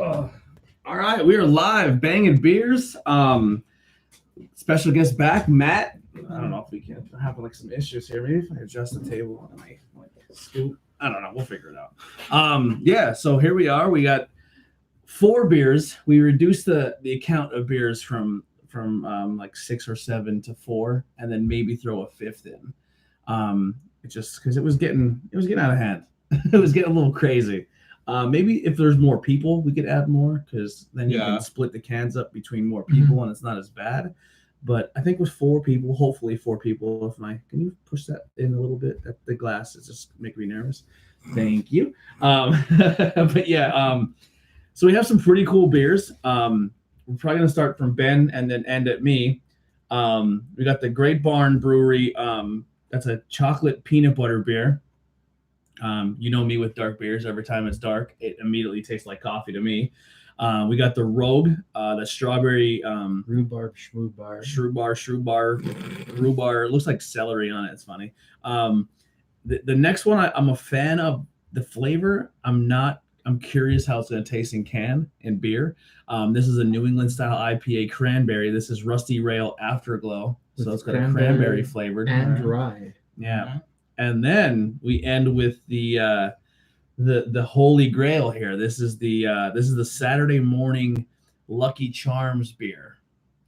All right, we are live, Bangin beers. Special guest back, Matt. I don't know if we can have like some issues here. Maybe if I adjust the table and I like scoop. I don't know. We'll figure it out. Yeah. So here we are. We got 4 beers. We reduced the account of beers from like 6 or 7 to 4, and then maybe throw a 5th in. It just because it was getting out of hand. It was getting a little crazy. Maybe if there's more people, we could add more because then you can split the cans up between more people and it's not as bad. But I think with 4 people, hopefully 4 people. Can you push that in a little bit at the glass? It's just making me nervous. Thank you. But yeah, so we have some pretty cool beers. We're probably gonna start from Ben and then end at me. We got the Great Barn Brewery. That's a chocolate peanut butter beer. You know me with dark beers. Every time it's dark, it immediately tastes like coffee to me. We got the Rogue, the strawberry rhubarb. It looks like celery on it. It's funny. The next one, I'm a fan of the flavor. I'm curious how it's going to taste in can and beer. This is a New England style IPA cranberry. This is Rusty Rail Afterglow. So it's got a cranberry flavored and dry. Yeah. And then we end with the holy grail here. This is the Saturday morning Lucky Charms beer.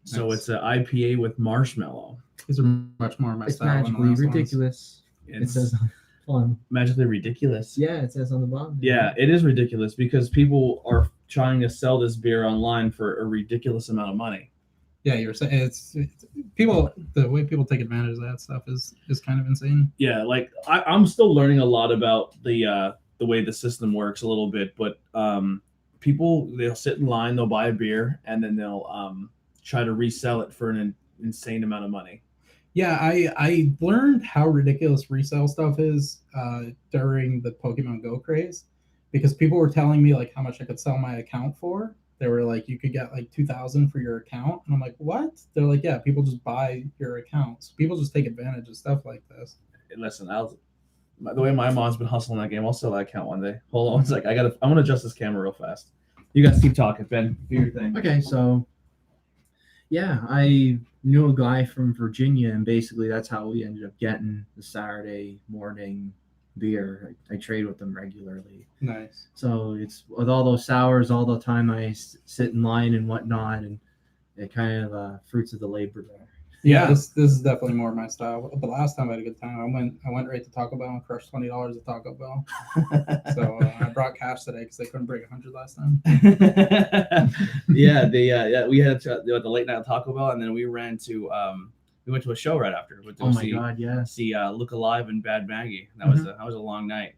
So it's an IPA with marshmallow. These are much more my style. It's magically ridiculous. It says on magically ridiculous. Yeah, it says on the bottom. Yeah, it is ridiculous because people are trying to sell this beer online for a ridiculous amount of money. Yeah, you're saying it's people. The way people take advantage of that stuff is kind of insane. Yeah, like I'm still learning a lot about the way the system works a little bit, but people, they'll sit in line, they'll buy a beer, and then they'll try to resell it for an insane amount of money. Yeah, I learned how ridiculous resale stuff is during the Pokemon Go craze, because people were telling me like how much I could sell my account for. They were like, you could get like 2,000 for your account. And I'm like, what? They're like, yeah, people just buy your accounts. People just take advantage of stuff like this. Listen, the way my mom's been hustling that game, I'll sell that account one day. Hold on one sec. I'm going to adjust this camera real fast. You guys keep talking, Ben. Do your thing. Okay, so yeah, I knew a guy from Virginia, and basically that's how we ended up getting the Saturday morning beer. I trade with them regularly. Nice. So it's with all those sours, all the time I sit in line and whatnot, and it kind of fruits of the labor there. Yeah, this is definitely more my style. But last time I had a good time. I went right to Taco Bell and crushed $20 at Taco Bell. So I brought cash today because they couldn't break 100 last time. Yeah, we had the late night Taco Bell, and then we ran to we went to a show right after. Oh my god, yeah! See Look Alive and Bad Maggie. That was a long night.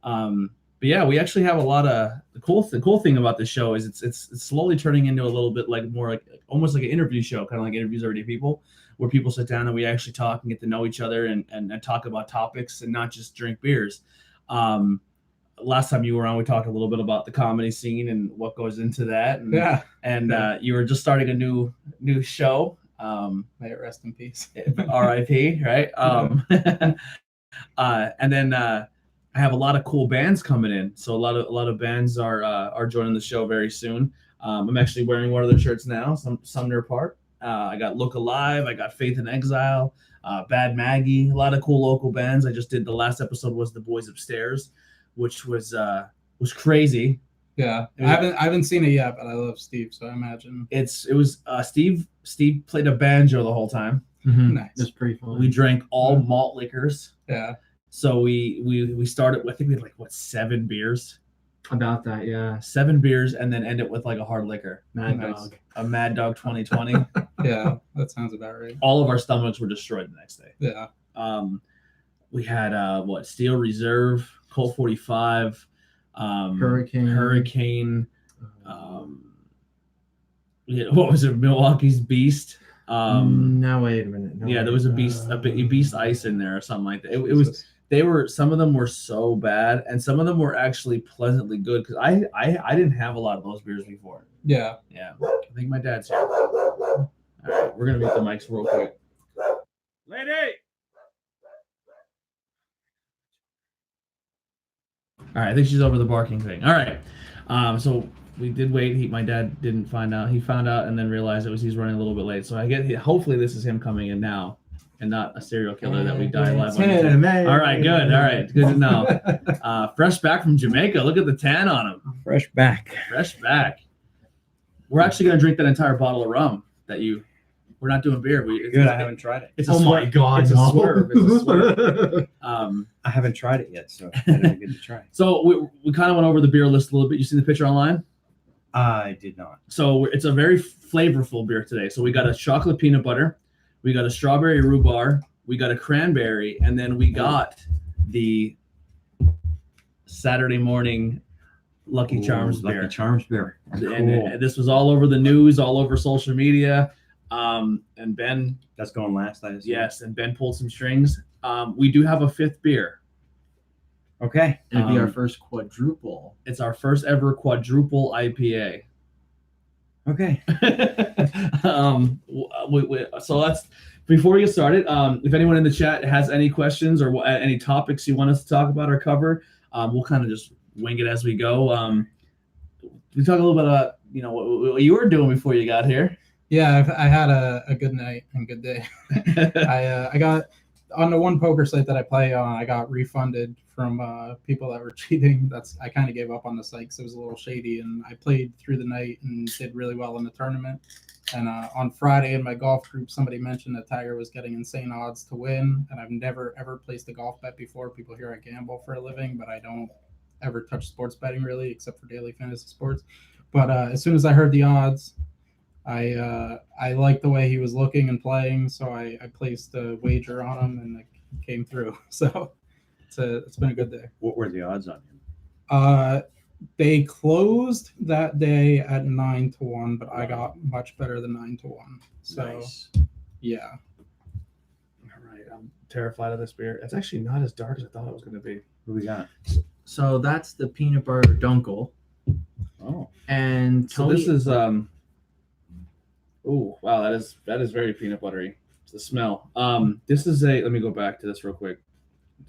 But yeah, we actually have a lot of the cool thing about this show is it's slowly turning into a little bit like more like almost like an interview show, kind of like interviews everyday people, where people sit down and we actually talk and get to know each other and talk about topics and not just drink beers. Last time you were on, we talked a little bit about the comedy scene and what goes into that. And you were just starting a new show. May it rest in peace. R.I.P. Right. And then I have a lot of cool bands coming in. So a lot of bands are joining the show very soon. I'm actually wearing one of their shirts now. Sumner Park. I got Look Alive. I got Faith in Exile. Bad Maggie. A lot of cool local bands. I just did the last episode was The Boys Upstairs, which was crazy. Yeah, I haven't seen it yet, but I love Steve, so I imagine it was Steve. Steve played a banjo the whole time. Mm-hmm. Nice. It's pretty fun. We drank all malt liquors. Yeah. So we started. I think we had like 7 beers. About that, yeah. 7 beers, and then end it with like a hard liquor. Dog. A Mad Dog 2020. Yeah, that sounds about right. All of our stomachs were destroyed the next day. Yeah. We had Steel Reserve, Colt 45. Hurricane. What was it? Milwaukee's Beast. No, wait a minute. No, there was a Beast Ice in there or something like that. It was. They were. Some of them were so bad, and some of them were actually pleasantly good because I didn't have a lot of those beers before. Yeah. Yeah. I think my dad's here. All right, we're gonna mute the mics real quick. Lady. All right, I think she's over the barking thing. All right. So we did wait. My dad didn't find out. He found out and then realized he's running a little bit late. So I get. Hopefully, this is him coming in now, and not a serial killer that we die live on YouTube. All right, good. All right, good to know. Fresh back from Jamaica. Look at the tan on him. Fresh back. Fresh back. We're actually gonna drink that entire bottle of rum that you. We're not doing beer. Good. I haven't tried it. It's a swerve. God! It's a swerve. It's a swerve. I haven't tried it yet, so that'd be good to try. So we kind of went over the beer list a little bit. You see the picture online? I did not. So it's a very flavorful beer today. So we got a chocolate peanut butter, we got a strawberry rhubarb, we got a cranberry, and then we got the Saturday morning Lucky Charms beer. Lucky Charms beer. And this was all over the news, all over social media. And Ben, that's going last, I assume. yes, and Ben pulled some strings. We do have a fifth beer. Okay. It'd be our first quadruple. It's our first ever quadruple IPA. Okay. So let's, before we get started, if anyone in the chat has any questions or any topics you want us to talk about or cover, we'll kind of just wing it as we go. We talk a little bit about, what you were doing before you got here. Yeah, I had a good night and good day. I got on the one poker site that I play on. I got refunded from people that were cheating. I kind of gave up on the site because it was a little shady, and I played through the night and did really well in the tournament. And on Friday in my golf group, somebody mentioned that Tiger was getting insane odds to win, and I've never ever placed a golf bet before. People here I gamble for a living, but I don't ever touch sports betting really, except for daily fantasy sports. But as soon as I heard the odds, I liked the way he was looking and playing, so I placed a wager on him, and it came through. So it's been a good day. What were the odds on him? They closed that day at 9-1, but I got much better than 9-1. So Nice. yeah. All right, I'm terrified of this beer. It's actually not as dark as I thought it was going to be. What we got? So that's the peanut butter dunkel. Oh. And So Tony, this is oh wow, that is very peanut buttery. It's the smell. This is let me go back to this real quick.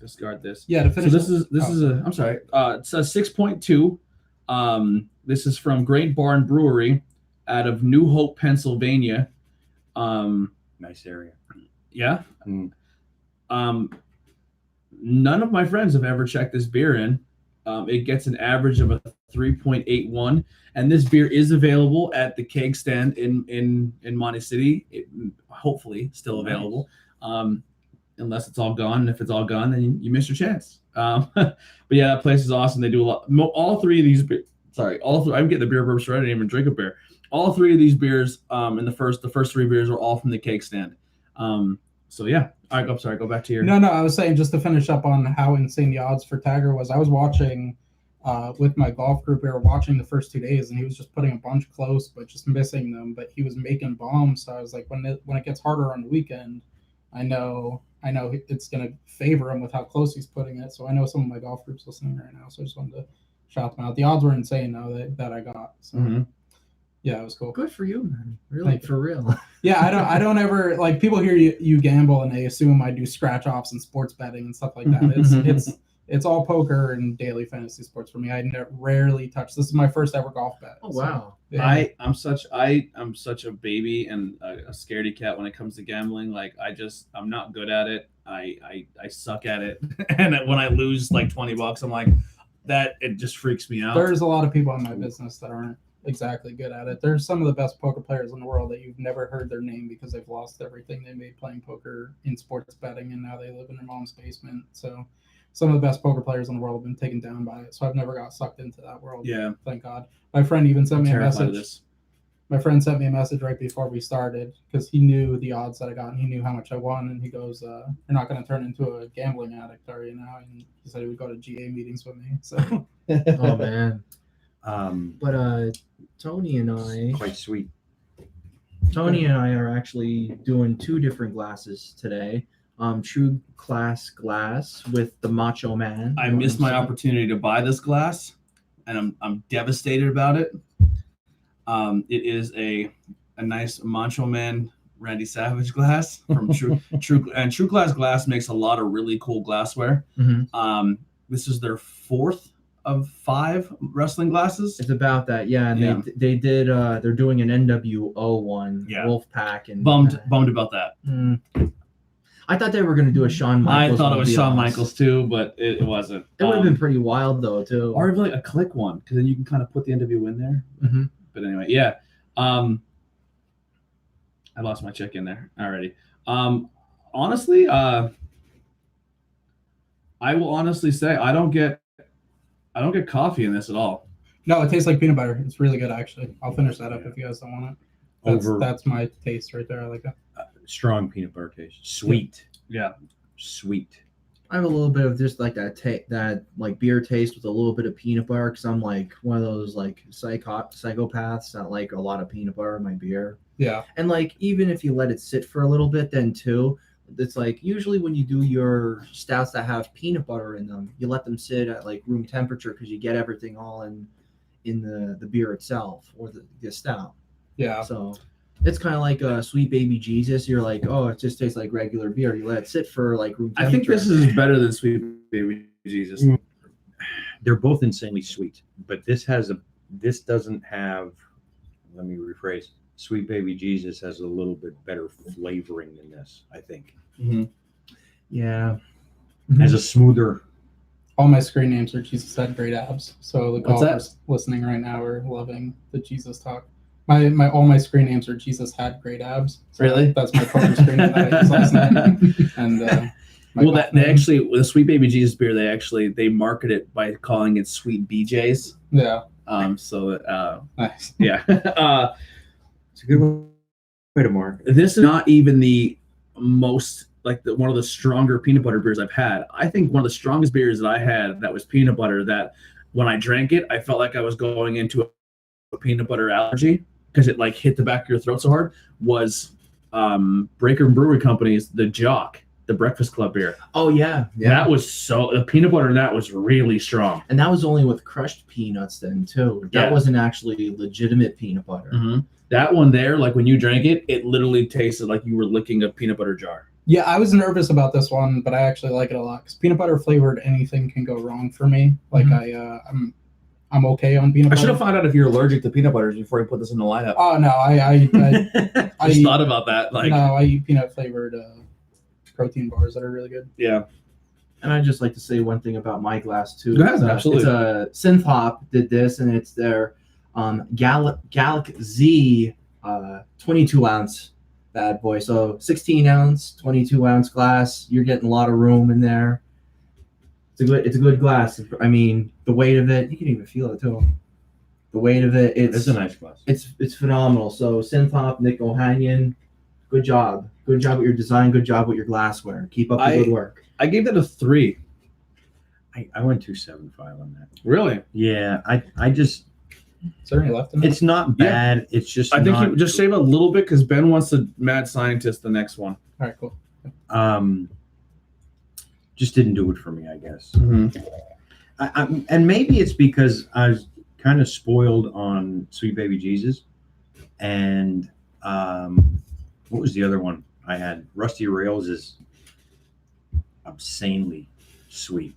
Discard this. Yeah, to So finish. this is a, I'm sorry. It says 6.2. This is from Great Barn Brewery out of New Hope, Pennsylvania. Nice area. Yeah. Mm. None of my friends have ever checked this beer in. It gets an average of a 3.81, and this beer is available at the keg stand in Monte City. Hopefully still available. Unless it's all gone. And if it's all gone, then you missed your chance. But yeah, that place is awesome. They do a lot. All three of these, I'm getting the beer burps right. I didn't even drink a beer. All three of these beers, the first three beers are all from the cake stand. So yeah. All right, I'm sorry. Go back to your. No, I was saying just to finish up on how insane the odds for Tiger was. I was watching with my golf group. We were watching the first 2 days, and he was just putting a bunch close, but just missing them. But he was making bombs. So I was like, when it gets harder on the weekend, I know it's going to favor him with how close he's putting it. So I know some of my golf groups listening right now. So I just wanted to shout them out. The odds were insane though that I got. So yeah, it was cool. good for you, man. Really, Thank you. for real. Yeah, I don't ever like people hear you gamble and they assume I do scratch offs and sports betting and stuff like that. It's all poker and daily fantasy sports for me. I rarely touch. This is my first ever golf bet. Oh wow. So, yeah. I'm such a baby and a scaredy cat when it comes to gambling. Like I'm not good at it. I suck at it. And when I lose like $20, I'm like, it just freaks me out. There's a lot of people in my business that aren't exactly good at it. There's some of the best poker players in the world that you've never heard their name because they've lost everything they made playing poker in sports betting, and now they live in their mom's basement. So some of the best poker players in the world have been taken down by it. So I've never got sucked into that world. Yeah. Thank God. My friend even sent me a terrified of message. this. My friend sent me a message right before we started because he knew the odds that I got and he knew how much I won. And he goes, "You're not going to turn into a gambling addict, are you now?" And he said he would go to GA meetings with me. So Oh man. But Tony and Quite sweet. I are actually doing two different glasses today. True Class glass with the Macho Man. I missed my opportunity to buy this glass, and I'm devastated about it. It is a nice Macho Man Randy Savage glass from True Class Glass makes a lot of really cool glassware. Mhm. This is their fourth of 5 wrestling glasses. It's about that, yeah. And Yeah. they did. They're doing an NWO one, Yeah. Wolfpack, and Bummed about that. I thought they were gonna do a Shawn Michaels. I thought it one, was to be Shawn honest. Michaels too, but it wasn't. It would have been pretty wild though, too. or like a click one, because then you can kind of put the NWO in there. Mhm. But anyway, yeah. I lost my check in there already. Honestly, I will honestly say I don't get coffee in this at all. No, it tastes like peanut butter. It's really good, actually. I'll finish that up if you guys don't want it. That's my taste right there. I like that. Strong peanut butter taste. Sweet. Yeah. Sweet. I have a little bit of just like that like beer taste with a little bit of peanut butter because I'm like one of those like psychopaths that like a lot of peanut butter in my beer. Yeah. And like even if you let it sit for a little bit, then too, it's like usually when you do your stouts that have peanut butter in them, you let them sit at like room temperature because you get everything all in the beer itself or the stout. Yeah. So it's kind of like a Sweet Baby Jesus. You're like, oh, it just tastes like regular beer. You let it sit for like room temperature. I think this is better than Sweet Baby Jesus. They're both insanely sweet, but this doesn't have. Let me rephrase. Sweet Baby Jesus has a little bit better flavoring than this, I think. Mm-hmm. Yeah. Has a smoother. All my screen names are Jesus had great abs. So the What's that? golfers listening right now are loving the Jesus talk. All my screen names are Jesus had great abs. So Really? That's my poker screen name that I use last night. And Well, the Sweet Baby Jesus beer, they market it by calling it Sweet BJ's. Yeah. Nice. Nice. Yeah. It's a good way to mark. This is not even the most one of the stronger peanut butter beers I've had. I think one of the strongest beers that I had that was peanut butter that when I drank it, I felt like I was going into a peanut butter allergy because it like hit the back of your throat so hard was Breaker Brewery Company's The Jock, the Breakfast Club beer. Oh yeah. That was the peanut butter in that was really strong. And that was only with crushed peanuts then too. That wasn't actually legitimate peanut butter. Mm-hmm. That one there, like when you drank it, it literally tasted like you were licking a peanut butter jar. Yeah, I was nervous about this one, but I actually like it a lot because peanut butter flavored anything can go wrong for me. Like I'm okay on peanut I butter. should have found out if you're allergic to peanut butters before you put this in the lineup. Oh no, I just thought about that. Like, no, I eat peanut flavored protein bars that are really good. Yeah. And I'd just like to say one thing about my glass too. Go ahead, absolutely. It's a Synth Hop did this, and it's their Gallic Z 22 ounce bad boy. So 16 ounce, 22 ounce glass. You're getting a lot of room in there. It's a good glass. I mean, the weight of it, you can even feel it too. The weight of it, It's a nice glass. It's phenomenal. So Synth Hop, Nick Ohanian, good job. Good job with your design. Good job with your glassware. Keep up the good work. I gave that a 3. I went 2.75 on that. Really? Yeah, I just. Is there any left in it? It's not bad. Yeah. It's just. I think you just save a little bit because Ben wants the Mad Scientist the next one. All right, cool. Just didn't do it for me, I guess. Mm-hmm. And maybe it's because I was kind of spoiled on Sweet Baby Jesus, and what was the other one I had? Rusty Rails is obscenely sweet.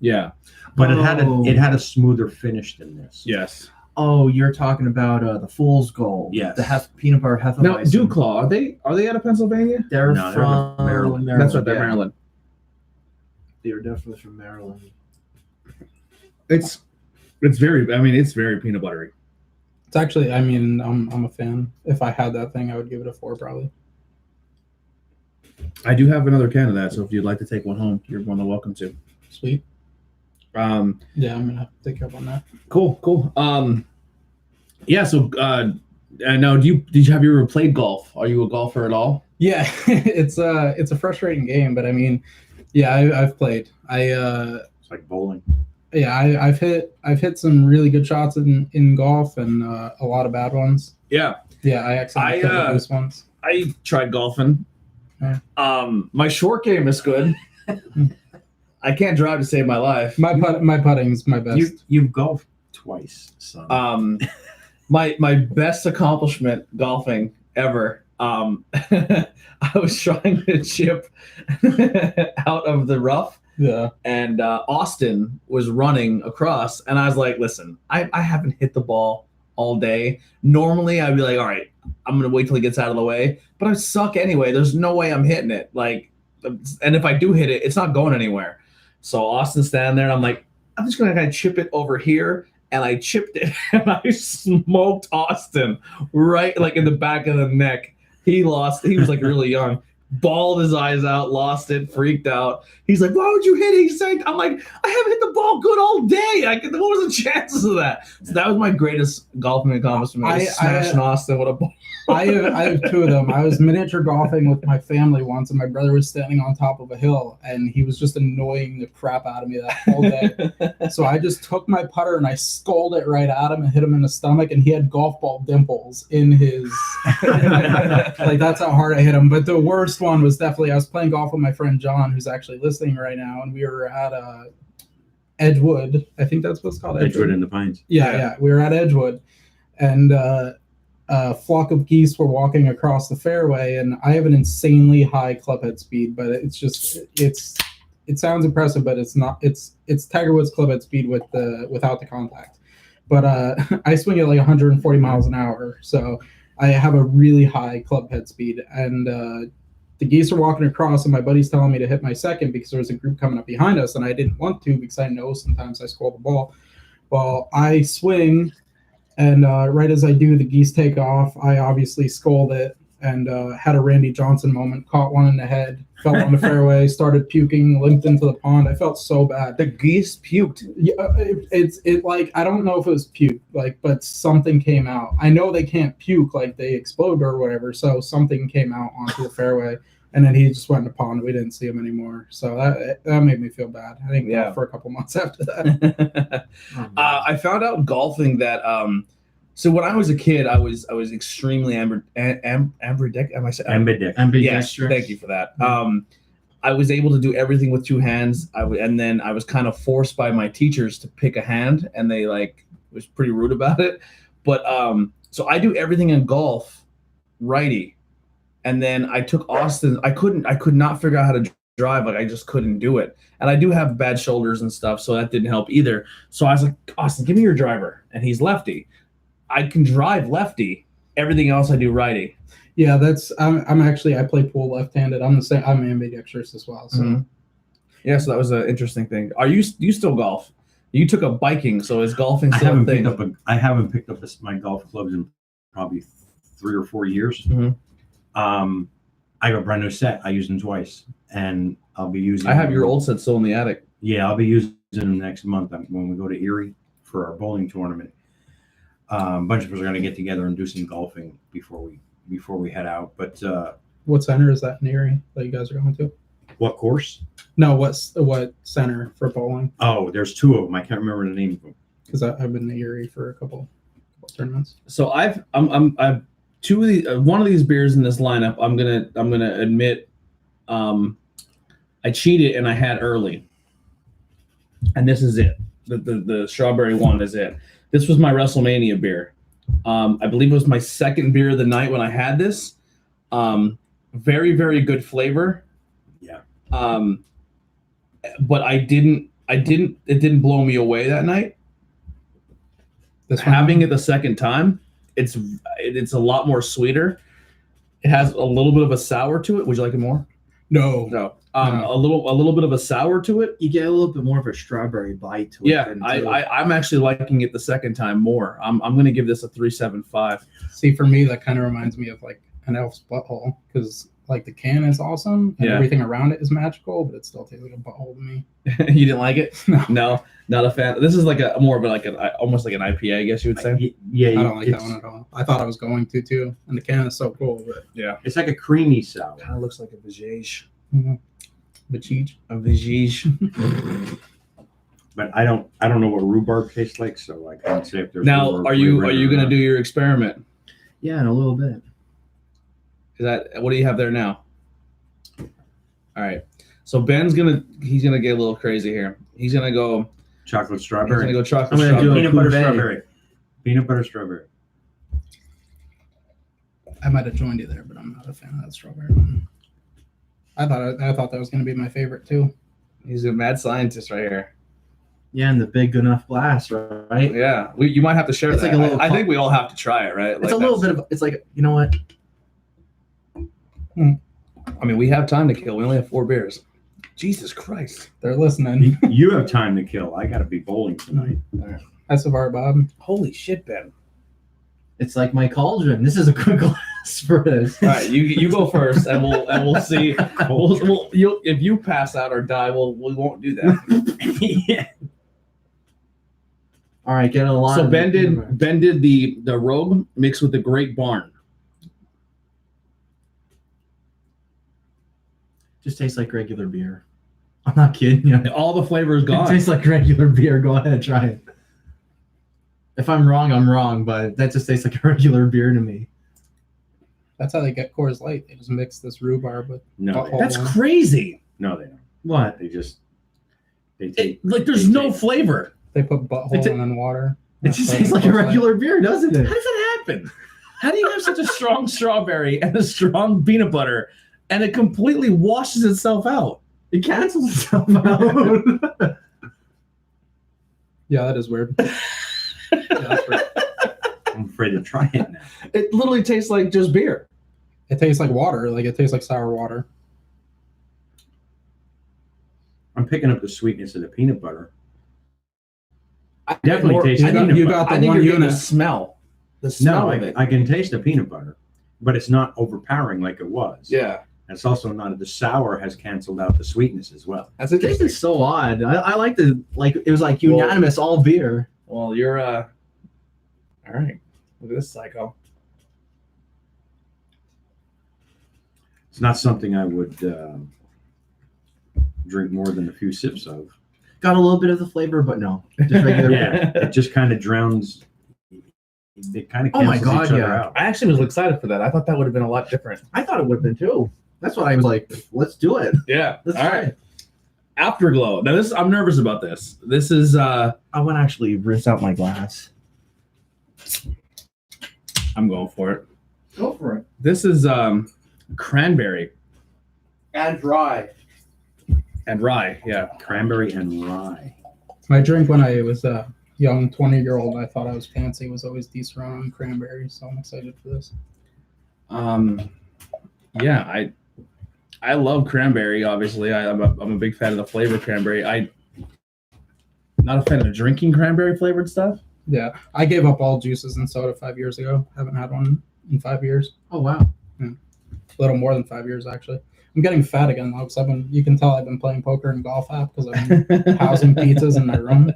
Yeah, but it had a smoother finish than this. Yes. Oh, you're talking about the Fool's Gold. Yes. The peanut butter Hefeweizen. Now, Dewclaw, are they out of Pennsylvania? They're No, from Maryland. That's right, they're Maryland. They're definitely from Maryland. It's very. I mean, it's very peanut buttery. It's actually. I mean, I'm a fan. If I had that thing, I would give it a 4 probably. I do have another can of that, so if you'd like to take one home, you're more than welcome to. Sweet. Yeah, I'm gonna have to take you up on that. Cool. Yeah. So, now, did you ever played golf? Are you a golfer at all? Yeah, it's a frustrating game, but I mean, yeah, I've played. It's like bowling. Yeah, I've hit some really good shots in golf and a lot of bad ones. Yeah. Yeah, I accidentally hit the loose ones. I tried golfing. Yeah. My short game is good. I can't drive to save my life. My putting's my best. You've golfed twice, son. My best accomplishment golfing ever. I was trying to chip out of the rough, Yeah. and Austin was running across, and I was like, listen, I haven't hit the ball all day. Normally I'd be like, all right, I'm gonna wait till he gets out of the way, but I suck anyway. There's no way I'm hitting it. Like, and if I do hit it, it's not going anywhere. So Austin's standing there, and I'm like, I'm just gonna kind of chip it over here, and I chipped it, and I smoked Austin right like in the back of the neck. He lost. He was like really young. Bawled his eyes out, lost it, freaked out. He's like, "Why would you hit it?" He said, "I'm like, I haven't hit the ball good all day. What was the chances of that?" So that was my greatest golfing accomplishment. I smashing Austin with a ball. I have two of them. I was miniature golfing with my family once, and my brother was standing on top of a hill, and he was just annoying the crap out of me that whole day. So I just took my putter and I scolded it right at him and hit him in the stomach, and he had golf ball dimples in his like that's how hard I hit him. But the worst one was definitely I was playing golf with my friend John, who's actually listening right now, and we were at Edgewood. I think that's what's called Edgewood in the Pines. Yeah. We were at Edgewood, and a flock of geese were walking across the fairway, and I have an insanely high clubhead speed, but it sounds impressive, but it's not. It's Tiger Woods clubhead speed without the contact. But I swing at like 140 miles an hour, so I have a really high clubhead speed, and the geese are walking across, and my buddy's telling me to hit my second because there was a group coming up behind us, and I didn't want to because I know sometimes I scold the ball. Well, I swing. And right as I do, the geese take off. I obviously scold it and had a Randy Johnson moment. Caught one in the head, fell on the fairway, started puking, limped into the pond. I felt so bad. The geese puked. Yeah, it's like I don't know if it was puke, like, but something came out. I know they can't puke, like they explode or whatever. So something came out onto the fairway, and then he just went in the pond. We didn't see him anymore. So that made me feel bad. I didn't golf for a couple months after that. I found out golfing that so when I was a kid, I was extremely ambidextrous. Yes, thank you for that. I was able to do everything with two hands. And then I was kind of forced by my teachers to pick a hand, and they was pretty rude about it. But so I do everything in golf righty, and then I took Austin. I could not figure out how to drive. Like I just couldn't do it. And I do have bad shoulders and stuff, so that didn't help either. So I was like, Austin, give me your driver, and he's lefty. I can drive lefty. Everything else I do righty. Yeah, I'm actually I play pool left-handed. I'm the same. I'm ambidextrous as well. So yeah, so that was an interesting thing. Do you still golf? You took up biking, so is golfing still a thing? I haven't picked up my golf clubs in probably 3 or 4 years. Mm-hmm. I have a brand new set. I use them twice, and I'll be using. I have your old set still in the attic. Yeah, I'll be using them next month when we go to Erie for our bowling tournament. A bunch of us are going to get together and do some golfing before we head out. But what center is that in Erie that you guys are going to? What course? No, what center for bowling? Oh, there's 2 of them. I can't remember the name of them. Because I've been to Erie for a couple tournaments. So I've 2 of these. One of these beers in this lineup. I'm gonna admit, I cheated and I had early, and this is it. The strawberry one is it. This was my WrestleMania beer. I believe it was my second beer of the night when I had this. Very, very good flavor. Yeah. But it didn't blow me away that night. Having it the second time, it's a lot more sweeter. It has a little bit of a sour to it. Would you like it more? No. A little bit of a sour to it. You get a little bit more of a strawberry bite to it. Yeah, I'm actually liking it the second time more. I'm gonna give this a 3.75. See, for me, that kind of reminds me of like an elf's butthole because like the can is awesome and everything around it is magical, but it still tastes like a butthole to me. You didn't like it? No, not a fan. This is like more of almost like an IPA, I guess you would say. Yeah, I don't like that one at all. I thought I was going to too, and the can is so cool. But yeah, it's like a creamy sour. Kind of looks like a Vijay. Mm-hmm. A Vijay. But I don't know what rhubarb tastes like, so I can't say if there's. Now, are you gonna do your experiment? Yeah, in a little bit. Is that what do you have there now? All right. So Ben's he's gonna get a little crazy here. He's gonna go chocolate strawberry. He's gonna go chocolate I'm gonna strawberry. do Peanut butter strawberry. Peanut butter strawberry. I might have joined you there, but I'm not a fan of that strawberry one. I thought that was gonna be my favorite too. He's a mad scientist right here. Yeah, and the big enough glass, right? Yeah, you might have to share It's that. like a little I think we all have to try it, right? It's a little bit of. It's like, you know what? I mean, we have time to kill. We only have 4 beers. Jesus Christ. They're listening. You have time to kill. I got to be bowling tonight. That's of our Bob. Holy shit, Ben. It's like my cauldron. This is a good glass for this. All right, you go first, and we'll see. If you pass out or die, we won't do that. Yeah. All right, get a lot. So of Ben did the Rogue mixed with the Great Barn. Just tastes like regular beer. I'm not kidding you. All the flavor is It gone. tastes like regular beer. Go ahead, try it. If I'm wrong, I'm wrong, but that just tastes like a regular beer to me. That's how they get Coors Light. They just mix this rhubarb with No, butthole. That's crazy. no, they don't. What? They take. Like there's They no take- flavor. They put butthole It's a- and then water. It just tastes like a regular beer, doesn't How it? does that happen? How do you have such a strong strawberry and a strong peanut butter, and it completely washes itself out? It cancels itself out. Yeah, that is weird. Yeah, that's weird. I'm afraid to try it now. It literally tastes like just beer. It tastes like water. Like it tastes like sour water. I'm picking up the sweetness of the peanut butter. I Definitely tastes you got- peanut you butter. got the I think one you're getting the unit. smell. The smell No, of it. I can taste the peanut butter, but it's not overpowering like it was. Yeah, It's also not. The sour has canceled out the sweetness as well. that's It tastes interesting. so odd. I like the it was like unanimous all beer. Well, you're all right. Look at this psycho. It's not something I would drink more than a few sips of. Got a little bit of the flavor, but no, just regular beer. Yeah, it just kind of drowns. It kind of Oh my cancels God, each other yeah. out. I actually was excited for that. I thought that would have been a lot different. I thought it would have been too. That's why I was like, let's do it. Yeah. Let's All try right. it. Afterglow. Now this, I'm nervous about this. This is I want to actually rinse out my glass. I'm going for it. Go for it. This is cranberry And dry. and rye. Yeah. Cranberry and rye. My drink when I was a young 20-year-old, I thought I was fancy, was always de-thrown on cranberry. So I'm excited for this. Yeah, I love cranberry. Obviously, I'm a big fan of the flavor of cranberry. I'm not a fan of drinking cranberry flavored stuff. Yeah, I gave up all juices and soda 5 years ago. Haven't had one in 5 years. Oh wow. A little more than 5 years actually. I'm getting fat again though, because you can tell I've been playing poker and golf app because I've been housing pizzas in my room.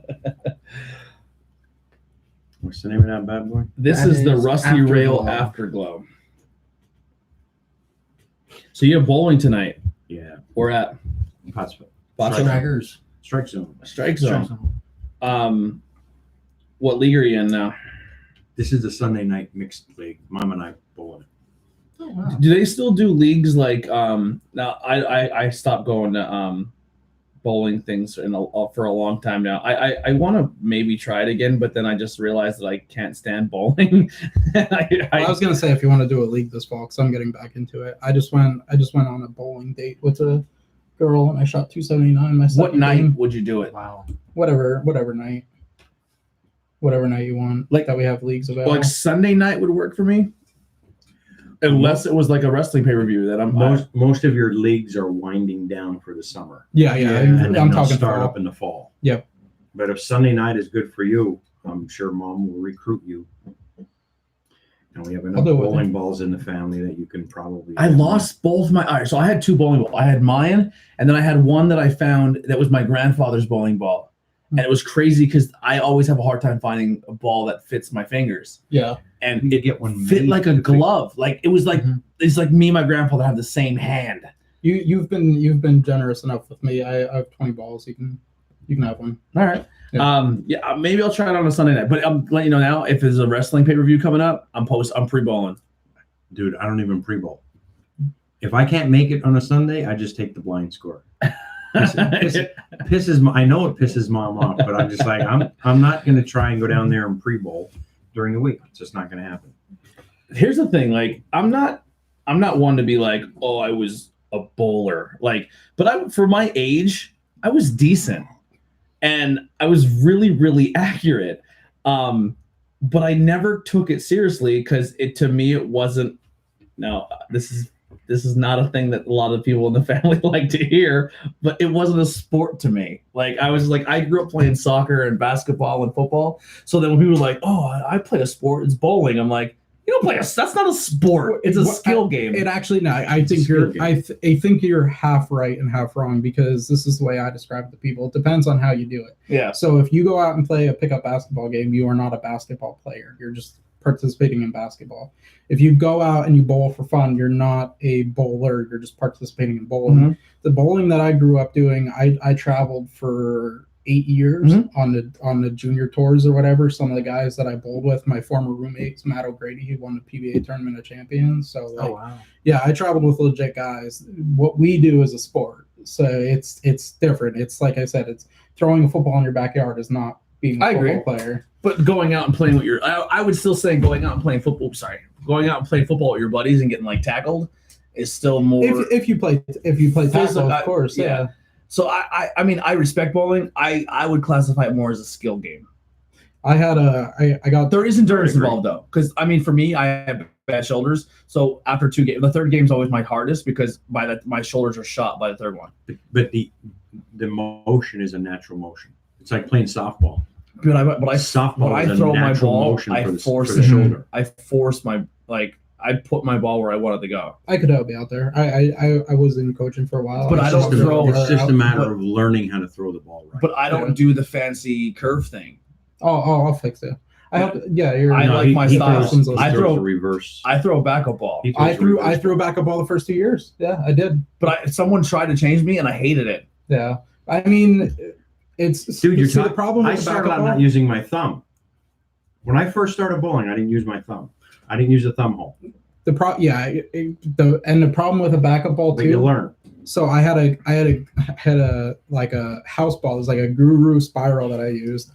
What's the name of that bad boy? This That is the is Rusty Rail Afterglow. Afterglow. So you have bowling tonight. Yeah. Or at Pottsville. Boston Strikers. Strike zone. Strike Zone. What league are you in now? This is the Sunday night mixed league. Mom and I bowling. Oh wow. Do they still do leagues like now I stopped going to bowling things for a long time now. I want to maybe try it again, but then I just realized that I can't stand bowling. I was gonna say if you want to do a league this fall, because I'm getting back into it. I just went on a bowling date with a girl and I shot 279. My what second night game. would you do it? Wow. Whatever night you want. Like- that we have leagues available. Like Sunday night would work for me, unless it was like a wrestling pay per view that I'm. Most of your leagues are winding down for the summer. yeah. And then I'm they'll talking start fall. up in the fall. Yep. But if Sunday night is good for you, I'm sure Mom will recruit you. And we have enough do it with bowling balls in the family that you can probably. I lost both my. All right, so I had two bowling balls. I had mine, and then I had one that I found that was my grandfather's bowling ball, and it was crazy because I always have a hard time finding a ball that fits my fingers, Yeah. and You it get one fit made like a to fit. glove. Like it was like Mhm. it's like me and my grandfather have the same hand. You've been generous enough with me. I have 20 balls. You can have one. All right. Yeah. Maybe I'll try it on a Sunday night. But I'm letting you know now, if there's a wrestling pay per view coming up, I'm pre-bowling. Dude, I don't even pre-bowl. If I can't make it on a Sunday, I just take the blind score. I know it pisses Mom off, but I'm just like, I'm not going to try and go down there and pre-bowl during the week. It's just not going to happen. Here's the thing, like I'm not one to be like, oh, I was a bowler. Like, but for my age, I was decent, and I was really, really accurate. But I never took it seriously because to me it wasn't. No, this is not a thing that a lot of people in the family like to hear. But it wasn't a sport to me. Like I grew up playing soccer and basketball and football. So then when people were like, "Oh, I play a sport, it's bowling," I'm like, "You don't play that's not a sport. It's a skill game." It actually no. I think I think you're half right and half wrong because this is the way I describe it to people. It depends on how you do it. Yeah. So if you go out and play a pickup basketball game, you are not a basketball player. You're just participating in basketball. If you go out and you bowl for fun, you're not a bowler. You're just participating in bowling. Mm-hmm. The bowling that I grew up doing, I traveled for 8 years on the junior tours or whatever. Some of the guys that I bowled with, my former roommates, Matt O'Grady, he won the PBA Tournament of Champions. So like, yeah, I traveled with legit guys. What we do is a sport, so it's different. It's like I said, it's throwing a football in your backyard is not being a football player. But going out and playing with I would still say going out and playing football. Sorry, going out and playing football with your buddies and getting like tackled is still more. If you play tackle, of course, yeah. So I mean I respect bowling. I would classify it more as a skill game. I got there is endurance involved though, because I mean for me I have bad shoulders. So after 2 games, the third game is always my hardest because my shoulders are shot by the third one. But the motion is a natural motion. It's like playing softball. But I throw my ball, I force the shoulder. I force my I put my ball where I want it to go. I could help you out there. I was in coaching for a while. But I don't throw. It's just a matter of learning how to throw the ball right. But I don't do the fancy curve thing. Oh, I'll fix it. I like my style. I throw reverse. I throw a backup ball. I threw a backup ball the first 2 years. Yeah, I did. But someone tried to change me, and I hated it. Yeah, I mean, it's the problem. I started out not using my thumb. When I first started bowling, I didn't use my thumb. I didn't use the thumb hole. The problem with a backup ball too. You learn. So I had a like a house ball. It was like a Guru spiral that I used,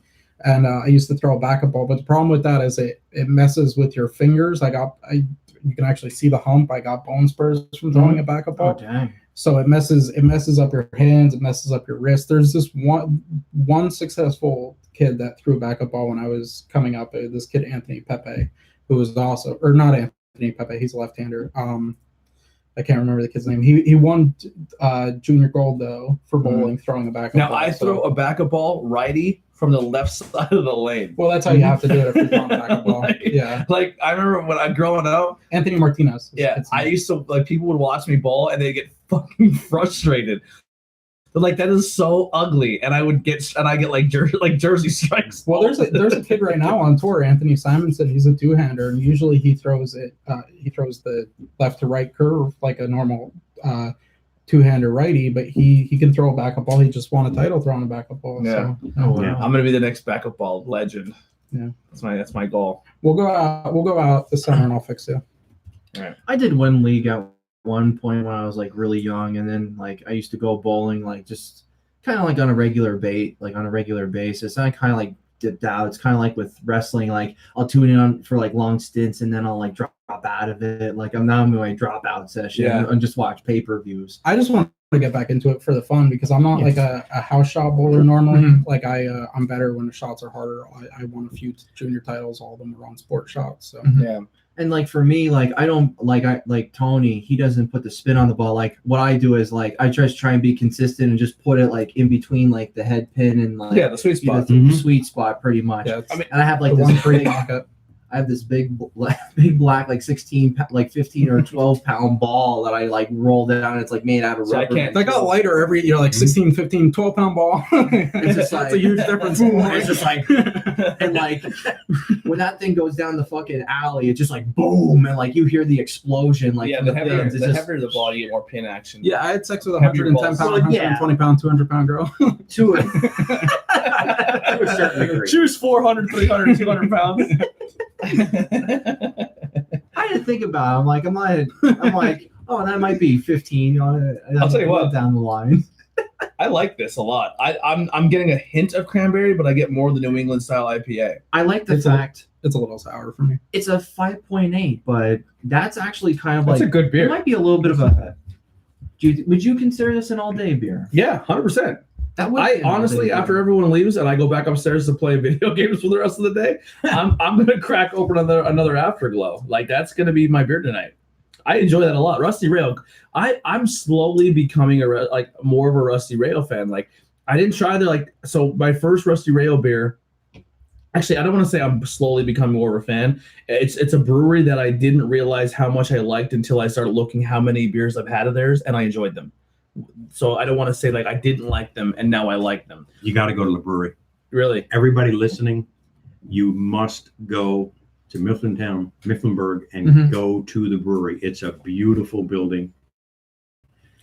and I used to throw a backup ball. But the problem with that is it messes with your fingers. You can actually see the hump. I got bone spurs from throwing a backup ball. Oh dang! So it messes up your hands. It messes up your wrist. There's this one successful kid that threw a backup ball when I was coming up. This kid Anthony Pepe, who was also or not Anthony Pepe. He's a left-hander. I can't remember the kid's name. He won junior gold though for bowling throwing a backup ball. Now I throw a backup ball righty from the left side of the lane. Well, that's how you have to do it if you're throwing a backup ball. Yeah. Like I remember when I growing up, Anthony Martinez. Yeah, I used to people would watch me bowl and they get fucking frustrated. They're like, that is so ugly, and I get like jersey strikes. Well, there's a kid right now on tour, Anthony Simonson. He's a two-hander, and usually he throws the left to right curve like a normal two-hander righty, but he can throw a backup ball. He just won a title throwing a backup ball. Yeah. So, yeah. I'm gonna be the next backup ball legend. Yeah, that's my goal. We'll go out this summer and I'll fix you. All right. I did one league at one point when I was like really young, and then like I used to go bowling like just kind of like on a regular basis. And I kind of like dipped out. It's kind of like with wrestling, like I'll tune in on for like long stints and then I'll like drop out of it. Like I'm now in my dropout session and just watch pay-per-views. I just want to get back into it for the fun because I'm not like a house shot bowler normally. Mm-hmm. Like I'm better when the shots are harder. I won a few junior titles. All of them were on sport shots. So yeah. And like for me, like I don't like Tony. He doesn't put the spin on the ball. Like what I do is like I just try and be consistent and just put it like in between like the head pin and like the sweet spot. The sweet spot pretty much. Yeah, and I have like this big. I have this big black like 16 like 15 or 12 pound ball that I like roll down. It's like made out of rubber. They got lighter every like 16, 15, 12 pound ball. It's just like it's a huge difference. It's just like and like when that thing goes down the fucking alley, it's just like boom, and like you hear the explosion. Like the heavier the ball, you get more pin action. Yeah, I had sex with a 110 pound, 120 pound, 200 pound girl. To a certain degree. She was 400, 300, 200 pounds. I had to think about it. I'm like, oh, that might be 15. I'll tell you what, down the line. I like this a lot. I'm getting a hint of cranberry, but I get more of the New England style IPA. I like the fact it's a little sour for me. It's a 5.8, but that's actually kind of that's a good beer. It might be a little bit of a. Would you consider this an all day beer? Yeah, 100%. That would I be honestly, another after idea. everyone leaves and I go back upstairs to play video games for the rest of the day, I'm gonna crack open another Afterglow. Like that's gonna be my beer tonight. I enjoy that a lot. Rusty Rail. I'm slowly becoming like more of a Rusty Rail fan. Like I didn't try so my first Rusty Rail beer. Actually, I don't want to say I'm slowly becoming more of a fan. It's a brewery that I didn't realize how much I liked until I started looking how many beers I've had of theirs, and I enjoyed them. So I don't want to say like I didn't like them and now I like them. You got to go to the brewery. Really? Everybody listening, you must go to Mifflinburg, and go to the brewery. It's a beautiful building.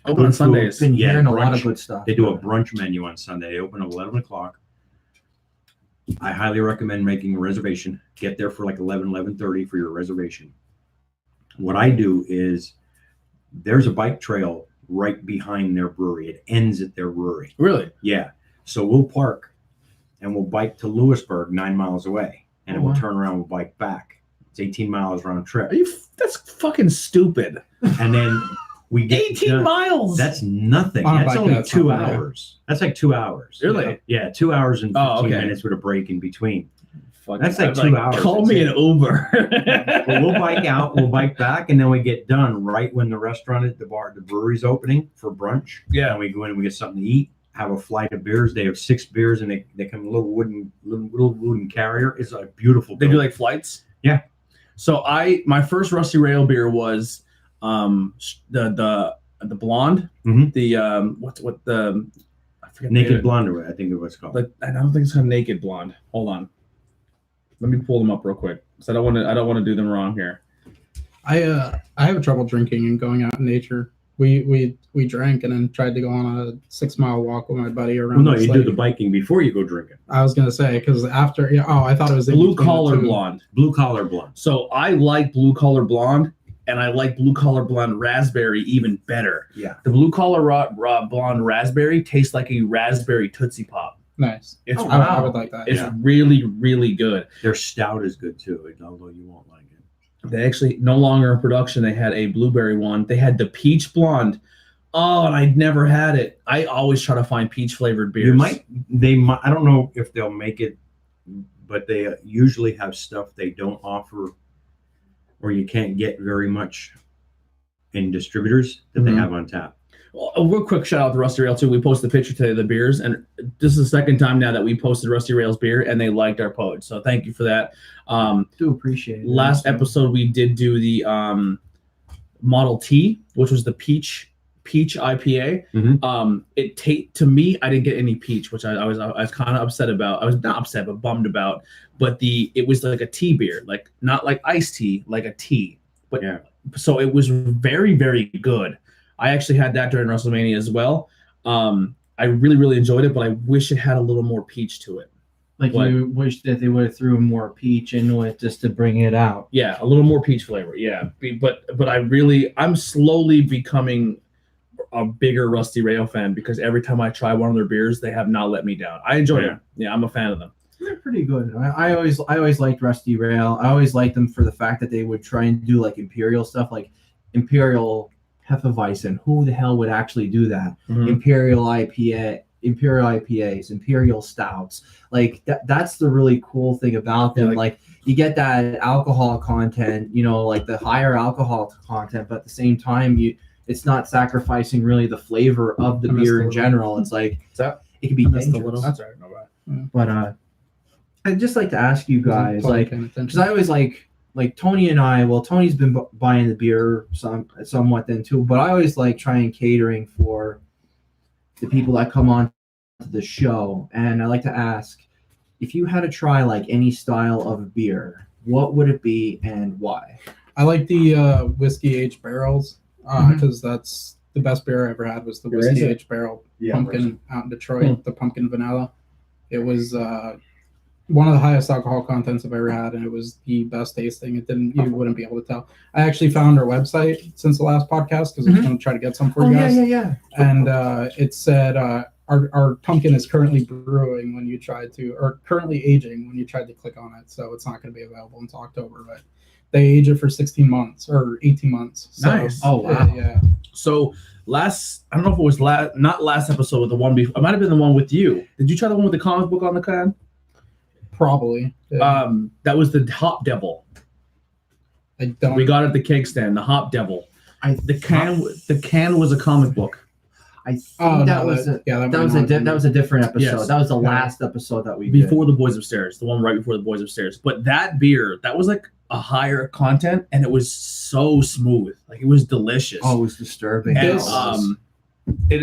Open on Sundays. Been Yeah, hearing a lot brunch. of good stuff. They do a brunch menu on Sunday. They open at 11 o'clock. I highly recommend making a reservation. Get there for like 11:30 for your reservation. What I do is there's a bike trail right behind their brewery. It ends at their brewery. Really? Yeah. So we'll park and we'll bike to Lewisburg, 9 miles away. And then we'll turn around and bike back. It's 18 miles round trip. That's fucking stupid. And then we get 18 miles. That's nothing. On a That's bike, only that's 2 not bad. hours. That's like 2 hours. Really? Yeah, 2 hours and 15 Oh, okay. minutes with a break in between. Fuck, That's like I'm 2 hours. Call me an Uber. But we'll bike out, we'll bike back, and then we get done right when the restaurant at the brewery's opening for brunch. Yeah. And we go in and we get something to eat, have a flight of beers. They have 6 beers and they come in a little wooden carrier. It's a beautiful They do building. like flights? Yeah. So my first Rusty Rail beer was the blonde. Mhm. The what the I forget the Naked name. Blonde, I think it was called. Like I don't think it's called Naked Blonde. Hold on. Let me pull them up real quick. So I don't want to do them wrong here. I have trouble drinking and going out in nature. We drank and then tried to go on a 6-mile walk with my buddy Well, around. no, this you do lake. the biking before you go drinking. I was gonna say because after I thought it was in Blue between the Collar two. Blonde. Blue Collar Blonde. So I like Blue Collar Blonde, and I like Blue Collar Blonde Raspberry even better. Yeah. The Blue Collar Blonde Raspberry tastes like a raspberry Tootsie Pop. Nice. It's Oh, I wow. would like that. it's Yeah. really really good. Their stout is good too, although you won't like it. They actually no longer in production. They had a blueberry one. They had the peach blonde. Oh, and I'd never had it. I always try to find peach flavored beers. They might, I don't know if they'll make it, but they usually have stuff they don't offer or you can't get very much in distributors that they Mhm. have on tap. Well, a real quick shout out to Rusty Rail too. We posted a picture today of the beers, and this is the second time now that we posted Rusty Rail's beer, and they liked our post. So thank you for that. Do appreciate it. Last episode we did do the Model T, which was the peach IPA. Mhm. To me, I didn't get any peach, which I was kind of upset about. I was not upset, but bummed about. But it was like a tea beer, like not like iced tea, like a tea. But Yeah. So it was very very good. I actually had that during WrestleMania as well. I really really enjoyed it, but I wish it had a little more peach to it. Like What? you wish that they would have threw more peach into it just to bring it out. Yeah, a little more peach flavor. Yeah, but I'm slowly becoming a bigger Rusty Rail fan because every time I try one of their beers, they have not let me down. I enjoy Yeah. them. Yeah, I'm a fan of them. They're pretty good. I always liked Rusty Rail. I always liked them for the fact that they would try and do like imperial stuff, like Imperial Hefeweizen. Who the hell would actually do that? Mhm. Imperial IPAs, Imperial Stouts. Like that's the really cool thing about them. Yeah, like you get that alcohol content, like the higher alcohol content, but at the same time it's not sacrificing really the flavor of the I missed beer a in little. general. It's like that? it can be Missed a dangerous. little. That's all right. No bad. But I'd just like to ask you guys, Totally like, paying attention. because I always like Tony and I. Well, Tony's been buying the beer somewhat then too, but I always like trying catering for the people that come on to the show, and I like to ask if you had to try like any style of beer, what would it be and why? I like the whiskey aged barrels because that's the best beer I ever had was the Where is whiskey it? aged barrel Yeah, pumpkin out in Detroit, the pumpkin vanilla. It was one of the highest alcohol contents I've ever had, and it was the best tasting. You wouldn't be able to tell. I actually found our website since the last podcast because I was going to try to get some for you guys. yeah. And it said our pumpkin is currently brewing when you tried to, or currently aging when you tried to click on it. So it's not going to be available until October, but they age it for 16 months or 18 months. So, Nice. Oh, wow. Yeah. So I don't know if it was not last episode, but the one before. It might have been the one with you. Did you try the one with the comic book on the can? Probably. Yeah. That was the Hop Devil. I don't. We got it at the keg stand. The Hop Devil. The can was a comic book. I think Oh, that no, was that- yeah, that that might was not a have that was a different episode. Yes. That was the Yeah. last episode that we Before the boys upstairs, the one right before the boys upstairs. But that beer, that was like a higher content, and it was so smooth. Like it was delicious. did. Oh, it was disturbing. and This-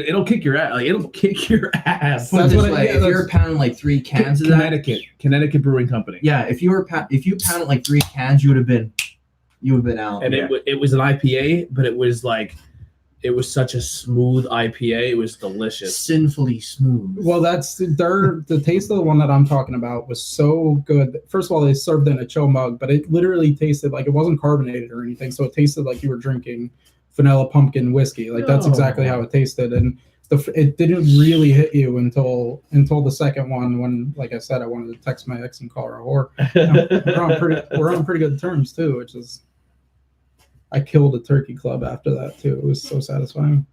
it'll kick your ass. Like it'll kick your ass. Put it That's this what way, yeah, if that's- you're pounding like 3 cans of that, Connecticut Brewing Company. yeah, if you pounded like 3 cans, you would have been out. And Yeah. it was an IPA, but it was such a smooth IPA. It was delicious. Sinfully smooth. Well, that's the taste of the one that I'm talking about was so good. First of all, they served it in a chill mug, but it literally tasted like it wasn't carbonated or anything. So it tasted like you were drinking vanilla pumpkin whiskey. Like that's No. exactly how it tasted. And it didn't really hit you until the second one when, like I said, I wanted to text my ex and call her a whore. We're on pretty good terms too, which is. I killed a turkey club after that too. It was so satisfying.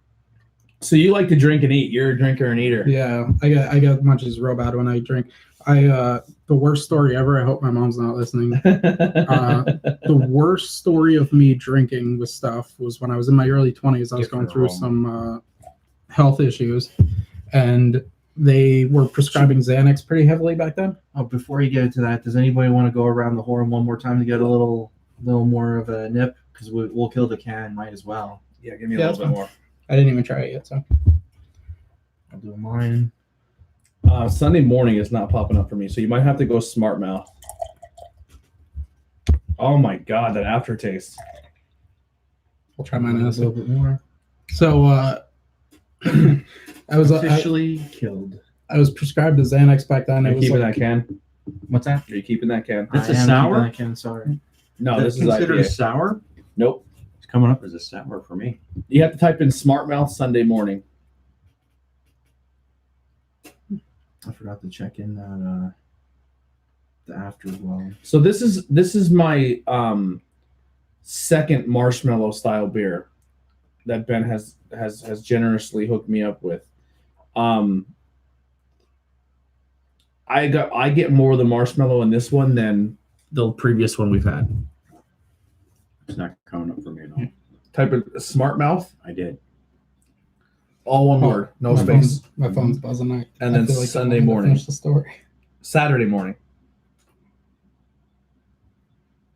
So you like to drink and eat. You're a drinker and eater. Yeah, I got munchies real bad when I drink. The worst story ever. I hope my mom's not listening. The worst story of me drinking with stuff was when I was in my early 20s. I was Give going her through home. some health issues, and they were prescribing Xanax pretty heavily back then. Oh, before you get into that, does anybody want to go around the horn one more time to get a little more of a nip? Because we'll kill the can, might as well. Yeah, give me Yeah, a that's little bit more. I didn't even try it yet, so. I'll do mine. Sunday morning is not popping up for me, so you might have to go smart mouth. Oh my god, that aftertaste. I'll try mine in a a little second. bit more. So I was Officially killed. I was prescribed a Xanax back then. Are It you was keeping like, that can? What's that? Are you keeping that can? That's I a am sour? keeping that can, sorry. No, this is considered IPA. sour. Nope. It's coming up as a sour for me. You have to type in smart mouth Sunday morning. I forgot to check in that the after as well. So this is my second marshmallow style beer that Ben has generously hooked me up with. I get more of the marshmallow in this one than the previous one we've had. It's not coming up for me at all. Type of smart mouth, I did. all one Oh, word, no my space. my phone's buzzing. And I then feel like I Sunday wanted to morning. finish the story. Saturday morning.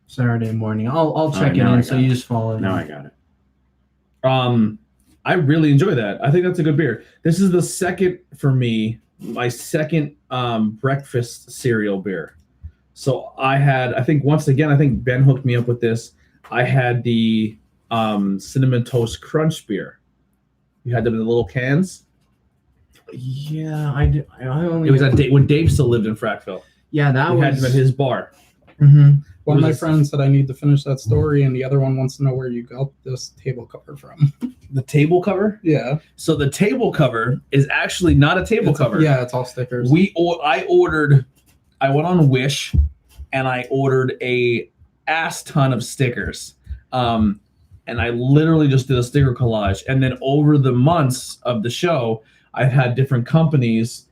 Saturday morning. I'll check it now I in, so got you it. just follow. Now I got it. I really enjoy that. I think that's a good beer. This is the second for me, my second breakfast cereal beer. So I think Ben hooked me up with this. I had the cinnamon toast crunch beer. You had them in the little cans. Yeah, I did. I only. It was when Dave still lived in Frackville. Yeah, that We had was. them at his bar. Mhm. One of my Was- friends said I need to finish that story, and the other one wants to know where you got this table cover from. The table cover. Yeah, So the table cover is actually not a table cover. Yeah, it's all stickers. I went on Wish and I ordered a ass ton of stickers. And I literally just did a sticker collage. And then over the months of the show, I've had different companies.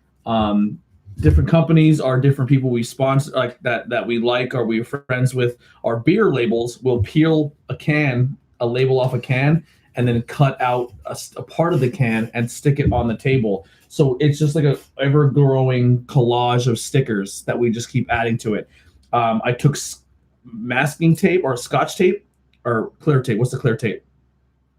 Different companies are different people we sponsor, like that we like or we're friends with. Our beer labels will peel a label off a can, and then cut out a part of the can and stick it on the table. So it's just like a ever-growing collage of stickers that we just keep adding to it. I took masking tape or scotch tape or clear tape. What's the clear tape?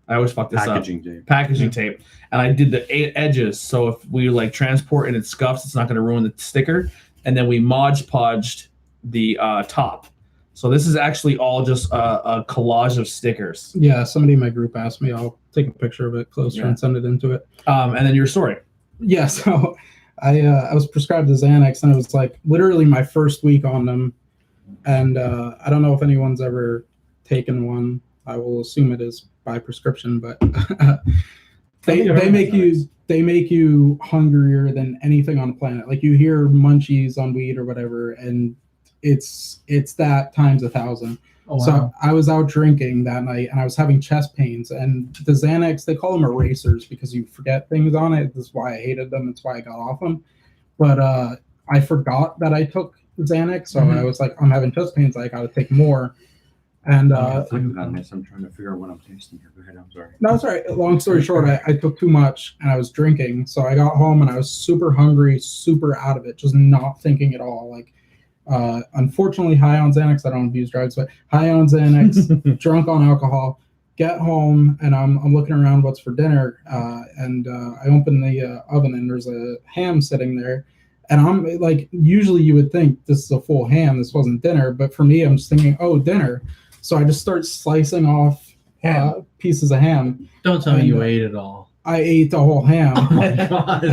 I always fuck this Packaging up. tape. Packaging tape. And I did the 8 edges. So if we like transport and it scuffs, it's not going to ruin the sticker. And then we Mod Podged the top. So this is actually all just a collage of stickers. Yeah, somebody in my group asked me. I'll take a picture of it closer Yeah. and send it into it. And then your story. Yeah, so I was prescribed the Xanax, and it was like literally my first week on them. And I don't know if anyone's ever taken one. I will assume it is by prescription, but They make you hungrier than anything on the planet. Like you hear munchies on weed or whatever, and it's that times 1,000. Oh, wow. So I was out drinking that night, and I was having chest pains. And the Xanax, they call them erasers because you forget things on it. That's why I hated them. That's why I got off them. But I forgot that I took Xanax, so I was like, I'm having chest pains. I got to take more. And on this. I'm trying to figure out what I'm tasting here. Go ahead. I'm sorry. no, that's all right. Long story short, I took too much and I was drinking. So I got home and I was super hungry, super out of it, just not thinking at all. Like, unfortunately, high on Xanax. I don't abuse drugs, but high on Xanax, drunk on alcohol. Get home and I'm looking around what's for dinner. And I open the oven and there's a ham sitting there. And I'm like, usually you would think this is a full ham. This wasn't dinner. But for me, I'm just thinking, oh, dinner. So I just start slicing off pieces of ham. Don't tell me you ate it all. I ate the whole ham. Oh my God.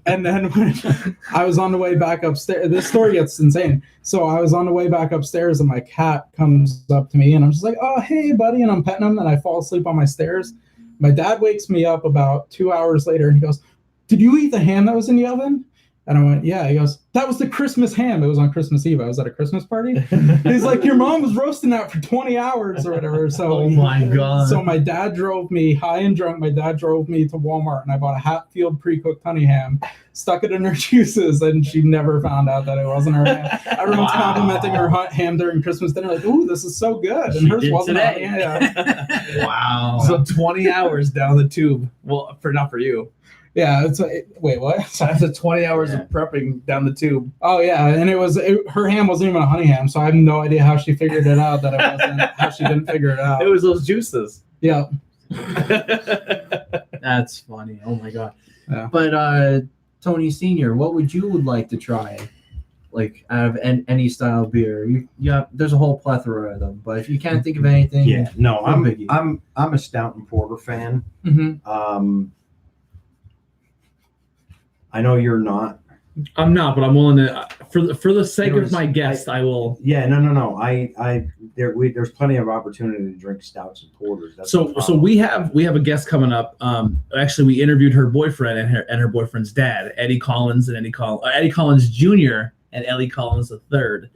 And then when I was on the way back upstairs, this story gets insane. So I was on the way back upstairs and my cat comes up to me and I'm just like, oh, hey, buddy. And I'm petting him and I fall asleep on my stairs. My dad wakes me up about 2 hours later and he goes, did you eat the ham that was in the oven? And I went, yeah. He goes, that was the Christmas ham. It was on Christmas Eve. I was at a Christmas party. He's like, your mom was roasting that for 20 hours or whatever. So, oh my God. So my dad drove me, high and drunk, my dad drove me to Walmart and I bought a Hatfield pre-cooked honey ham, stuck it in her juices, and she never found out that it wasn't her ham. Everyone's complimenting her ham during Christmas dinner, like, ooh, this is so good. And hers wasn't today. Yeah. Wow. So 20 hours down the tube. Well, not for you. Yeah, wait, what? So after 20 hours of prepping down the tube. Oh yeah, and her ham wasn't even a honey ham, so I have no idea how she figured it out that it wasn't. How she didn't figure it out. It was those juices. Yeah. That's funny. Oh my God. Yeah. But Tony Senior, what would you like to try? Like out of any style beer, there's a whole plethora of them. But if you can't think of anything, Yeah, no, no biggie. I'm a stout and porter fan. Mm-hmm. I know you're not. I'm not, but I'm willing to for the sake There of was- my guest, I will. Yeah, no. There's plenty of opportunity to drink stouts and porters. That's the So problem. we have a guest coming up. Actually, we interviewed her boyfriend and her boyfriend's dad, Eddie Collins and Eddie Collins Jr. and Ellie Collins III.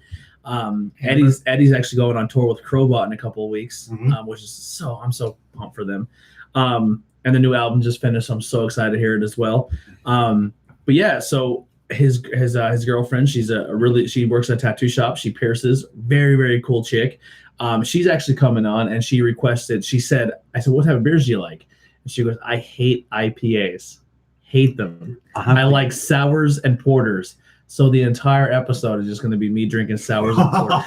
Eddie's actually going on tour with Crowbot in a couple of weeks, which is I'm so pumped for them. And the new album just finished, so I'm so excited to hear it as well. But yeah, so his girlfriend, she works at a tattoo shop. She pierces, very, very cool chick. She's actually coming on, and she said, I said, what type of beers do you like? And she goes, I hate IPAs, hate them. I like sours and porters. So the entire episode is just going to be me drinking sours and porters.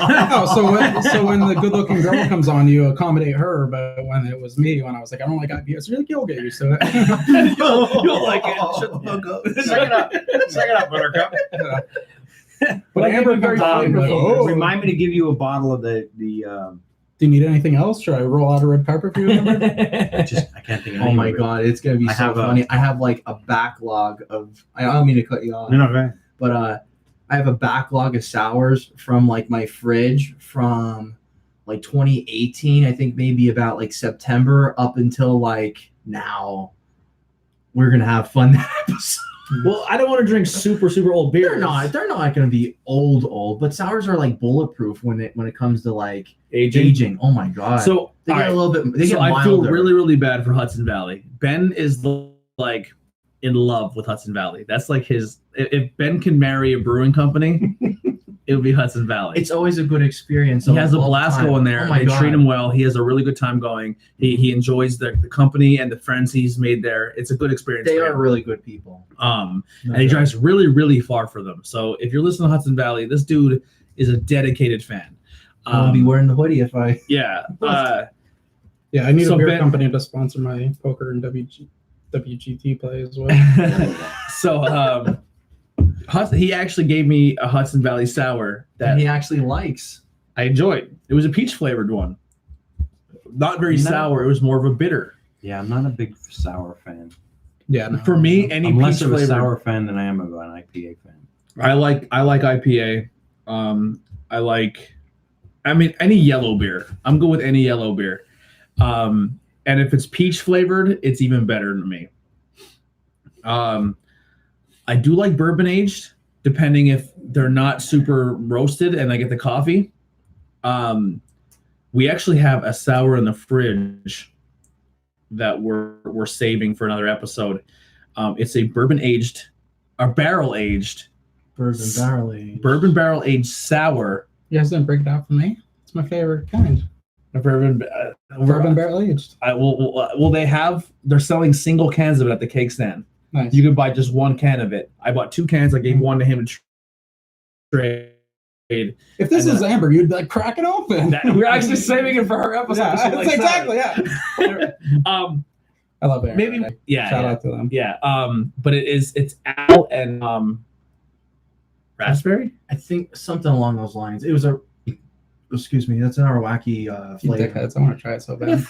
So when the good-looking girl comes on, you accommodate her. But when it was me, when I I don't like IPAs, you're like, you'll get used to it. You'll like it. Shut the fuck up. Suck it up, Buttercup. But Amber very flavorful. Remind me to give you a bottle of the. Do you need anything else? Should I roll out a red pepper for you? Amber? I can't think of Oh my any. God, it's gonna be so funny. I have like a backlog of. I don't mean to cut you off. No, go ahead. But I have a backlog of sours from like my fridge from like 2018. I think maybe about like September up until like now. We're gonna have fun that episode. Well, I don't want to drink super, super old beers. They're not gonna be old, but sours are like bulletproof when it comes to like Aging. aging. Oh my God. So they get a little bit. They get I feel milder. really, really bad for Hudson Valley. Ben is like in love with Hudson Valley. That's like his. If Ben can marry a brewing company, it would be Hudson Valley. It's always a good experience. He has a all the blast time. going there. Oh my They God. treat him well. He has a really good time going. He enjoys the company and the friends he's made there. It's a good experience. They for are him. really good people. And he drives really, really far for them. So if you're listening to Hudson Valley, this dude is a dedicated fan. I'll be wearing the hoodie if I. Yeah. Yeah, I need So a beer Ben- company to sponsor my poker and WGT play as well. So he actually gave me a Hudson Valley sour that he actually likes. I enjoyed. It was a peach flavored one. Not very sour. It was more of a bitter. Yeah, I'm not a big sour fan. Yeah, no. For me, any I'm peach less of a flavored. sour fan than I am of an IPA fan. I like IPA. I mean any yellow beer. I'm good with any yellow beer. And if it's peach flavored, it's even better to me. I do like bourbon aged, depending if they're not super roasted and I get the coffee. We actually have a sour in the fridge that we're saving for another episode. It's a bourbon aged, or barrel aged, bourbon barrel aged sour. You guys didn't break it out for me. It's my favorite kind. Bourbon Barrel aged. They're selling single cans of it at the cake stand. Nice. You can buy just one can of it. I bought 2 cans. I gave one to him to trade. If this was Amber, you'd be like, crack it open. We're actually saving it for her episode. Yeah, She likes exactly. that. Yeah. I love Amber. Maybe. Yeah. Shout yeah. out to them. Yeah. But it's apple and raspberry. I think something along those lines. It was excuse me, that's our wacky You flavor. dickheads, I want to try it so How do you bad.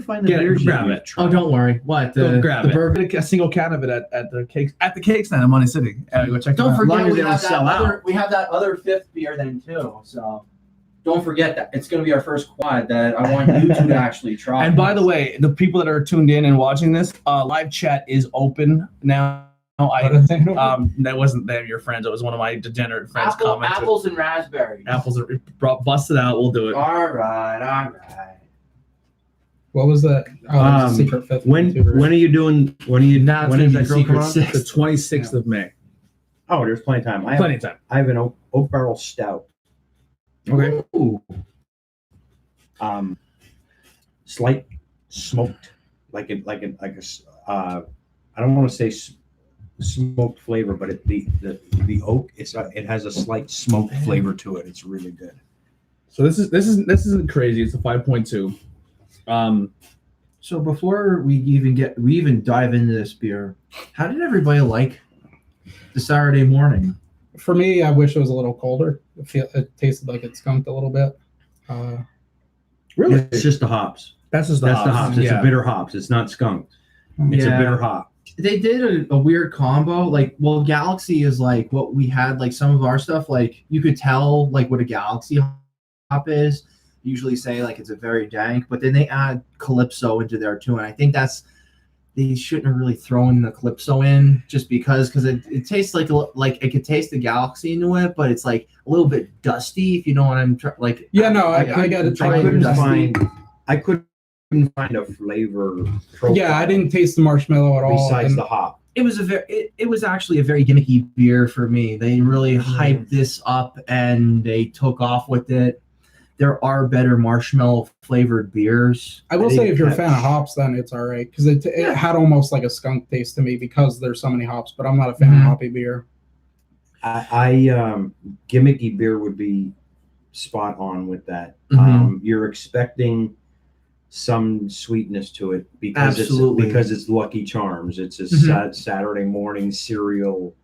find the Get it, beers grab you it. try? Oh, don't worry. What? Go grab the it. bourbon. A single can of it at the cake stand in Money City. Go check. Don't it out. forget long as we they don't have, that sell other, out. we have that other 5th beer then too. So don't forget that. It's going to be our first quad that I want you two to actually try. And by the way, the people that are tuned in and watching this, live chat is open now. That wasn't them, your friends. It was one of my degenerate friends commented. apples and raspberries. Apples are busted out. We'll do it. All right. What was that? Oh, that was a secret fifth. When are you doing? When is That's that gonna be girl secret coming on? six. The 26th of May. Oh, there's plenty of time. Plenty of time. I have an oak barrel stout. Okay. Ooh. Slight smoked, I don't want to say smoked flavor, but the oak it has a slight smoked flavor to it. It's really good. So this isn't crazy. It's a 5.2. So before we even dive into this beer, how did everybody like the Saturday morning? For me, I wish it was a little colder. It tasted like it skunked a little bit. Really? It's just the hops. That's just The hops. It's Yeah. a bitter hops. It's not skunked. It's a Yeah. bitter hop. They did a weird combo. Like, well, Galaxy is like what we had, like some of our stuff, like you could tell like what a Galaxy hop is. Usually say like it's a very dank, but then they add Calypso into there too. And I think they shouldn't have really thrown the Calypso in just because it tastes like it could taste the Galaxy into it, but it's like a little bit dusty, if you know what I'm trying. Like, Yeah, no, I got it. I couldn't Dusty. find a flavor. Yeah, I didn't taste the marshmallow at all. besides and the hop. it was actually a very gimmicky beer for me. They really hyped this up and they took off with it. There are better marshmallow flavored beers. I will say, if you're a fan of hops, then it's all right because it had almost like a skunk taste to me because there's so many hops. But I'm not a fan of hoppy beer. I gimmicky beer would be spot on with that. Mhm. You're expecting some sweetness to it because Absolutely. it's Lucky Charms. It's a Mhm. Saturday morning cereal,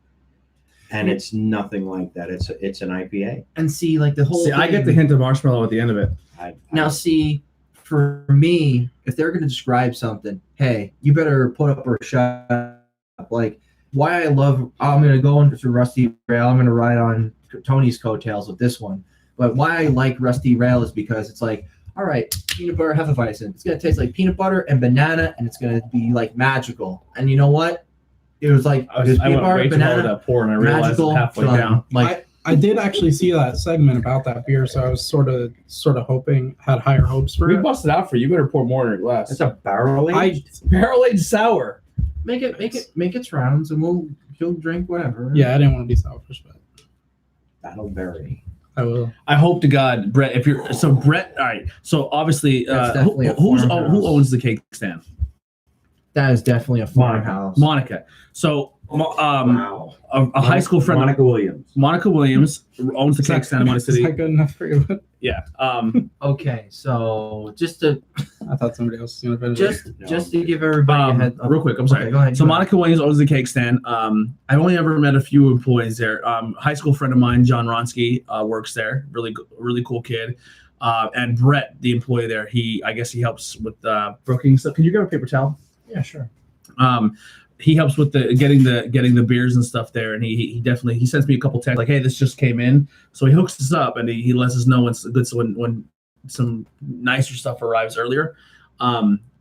and it's nothing like that. It's an IPA. And see, like the whole See, I get the hint of marshmallow at the end of it. Now, see, for me, if they're going to describe something, hey, you better put up or shut up. Like, I'm going to go into Rusty Rail. I'm going to ride on Tony's coattails with this one. But why I like Rusty Rail is because it's like, all right, peanut butter Hefeweizen. It's going to taste like peanut butter and banana, and it's going to be like magical. And you know what? It was like I there's went peanut butter, way too hard with banana, that pour, and I realized magical, it halfway done. down. Like, I did actually see that segment about that beer, so I was sort of hoping, had higher hopes for We it. busted out for you. You better pour more in your glass. It's a barrel aged. Barrel aged sour. make its rounds, and you'll drink whatever. Yeah, I didn't want to be selfish, but Battleberry. I will. I hope to God, Brett. Brett. All right. So obviously, That's definitely a who farmhouse. owns the cake stand? That is definitely a farmhouse. Monica. So Wow. a high school friend, Monica Williams. Monica Williams, owns the cake stand in Money Is City. that good enough for you? Yeah. Okay, so just to I thought somebody else was going to finish it. just to give everybody a head up. real quick. I'm sorry. Okay, go ahead. So go ahead. Monica Williams owns the cake stand. I've only ever met a few employees there. High school friend of mine, John Ronsky, works there. Really cool kid. And Brett, the employee there, I guess he helps with booking stuff. Can you grab a paper towel? Yeah, sure. He helps with getting the beers and stuff there, and he definitely sends me a couple texts like, hey, this just came in. So he hooks us up and he lets us know when some nicer stuff arrives earlier.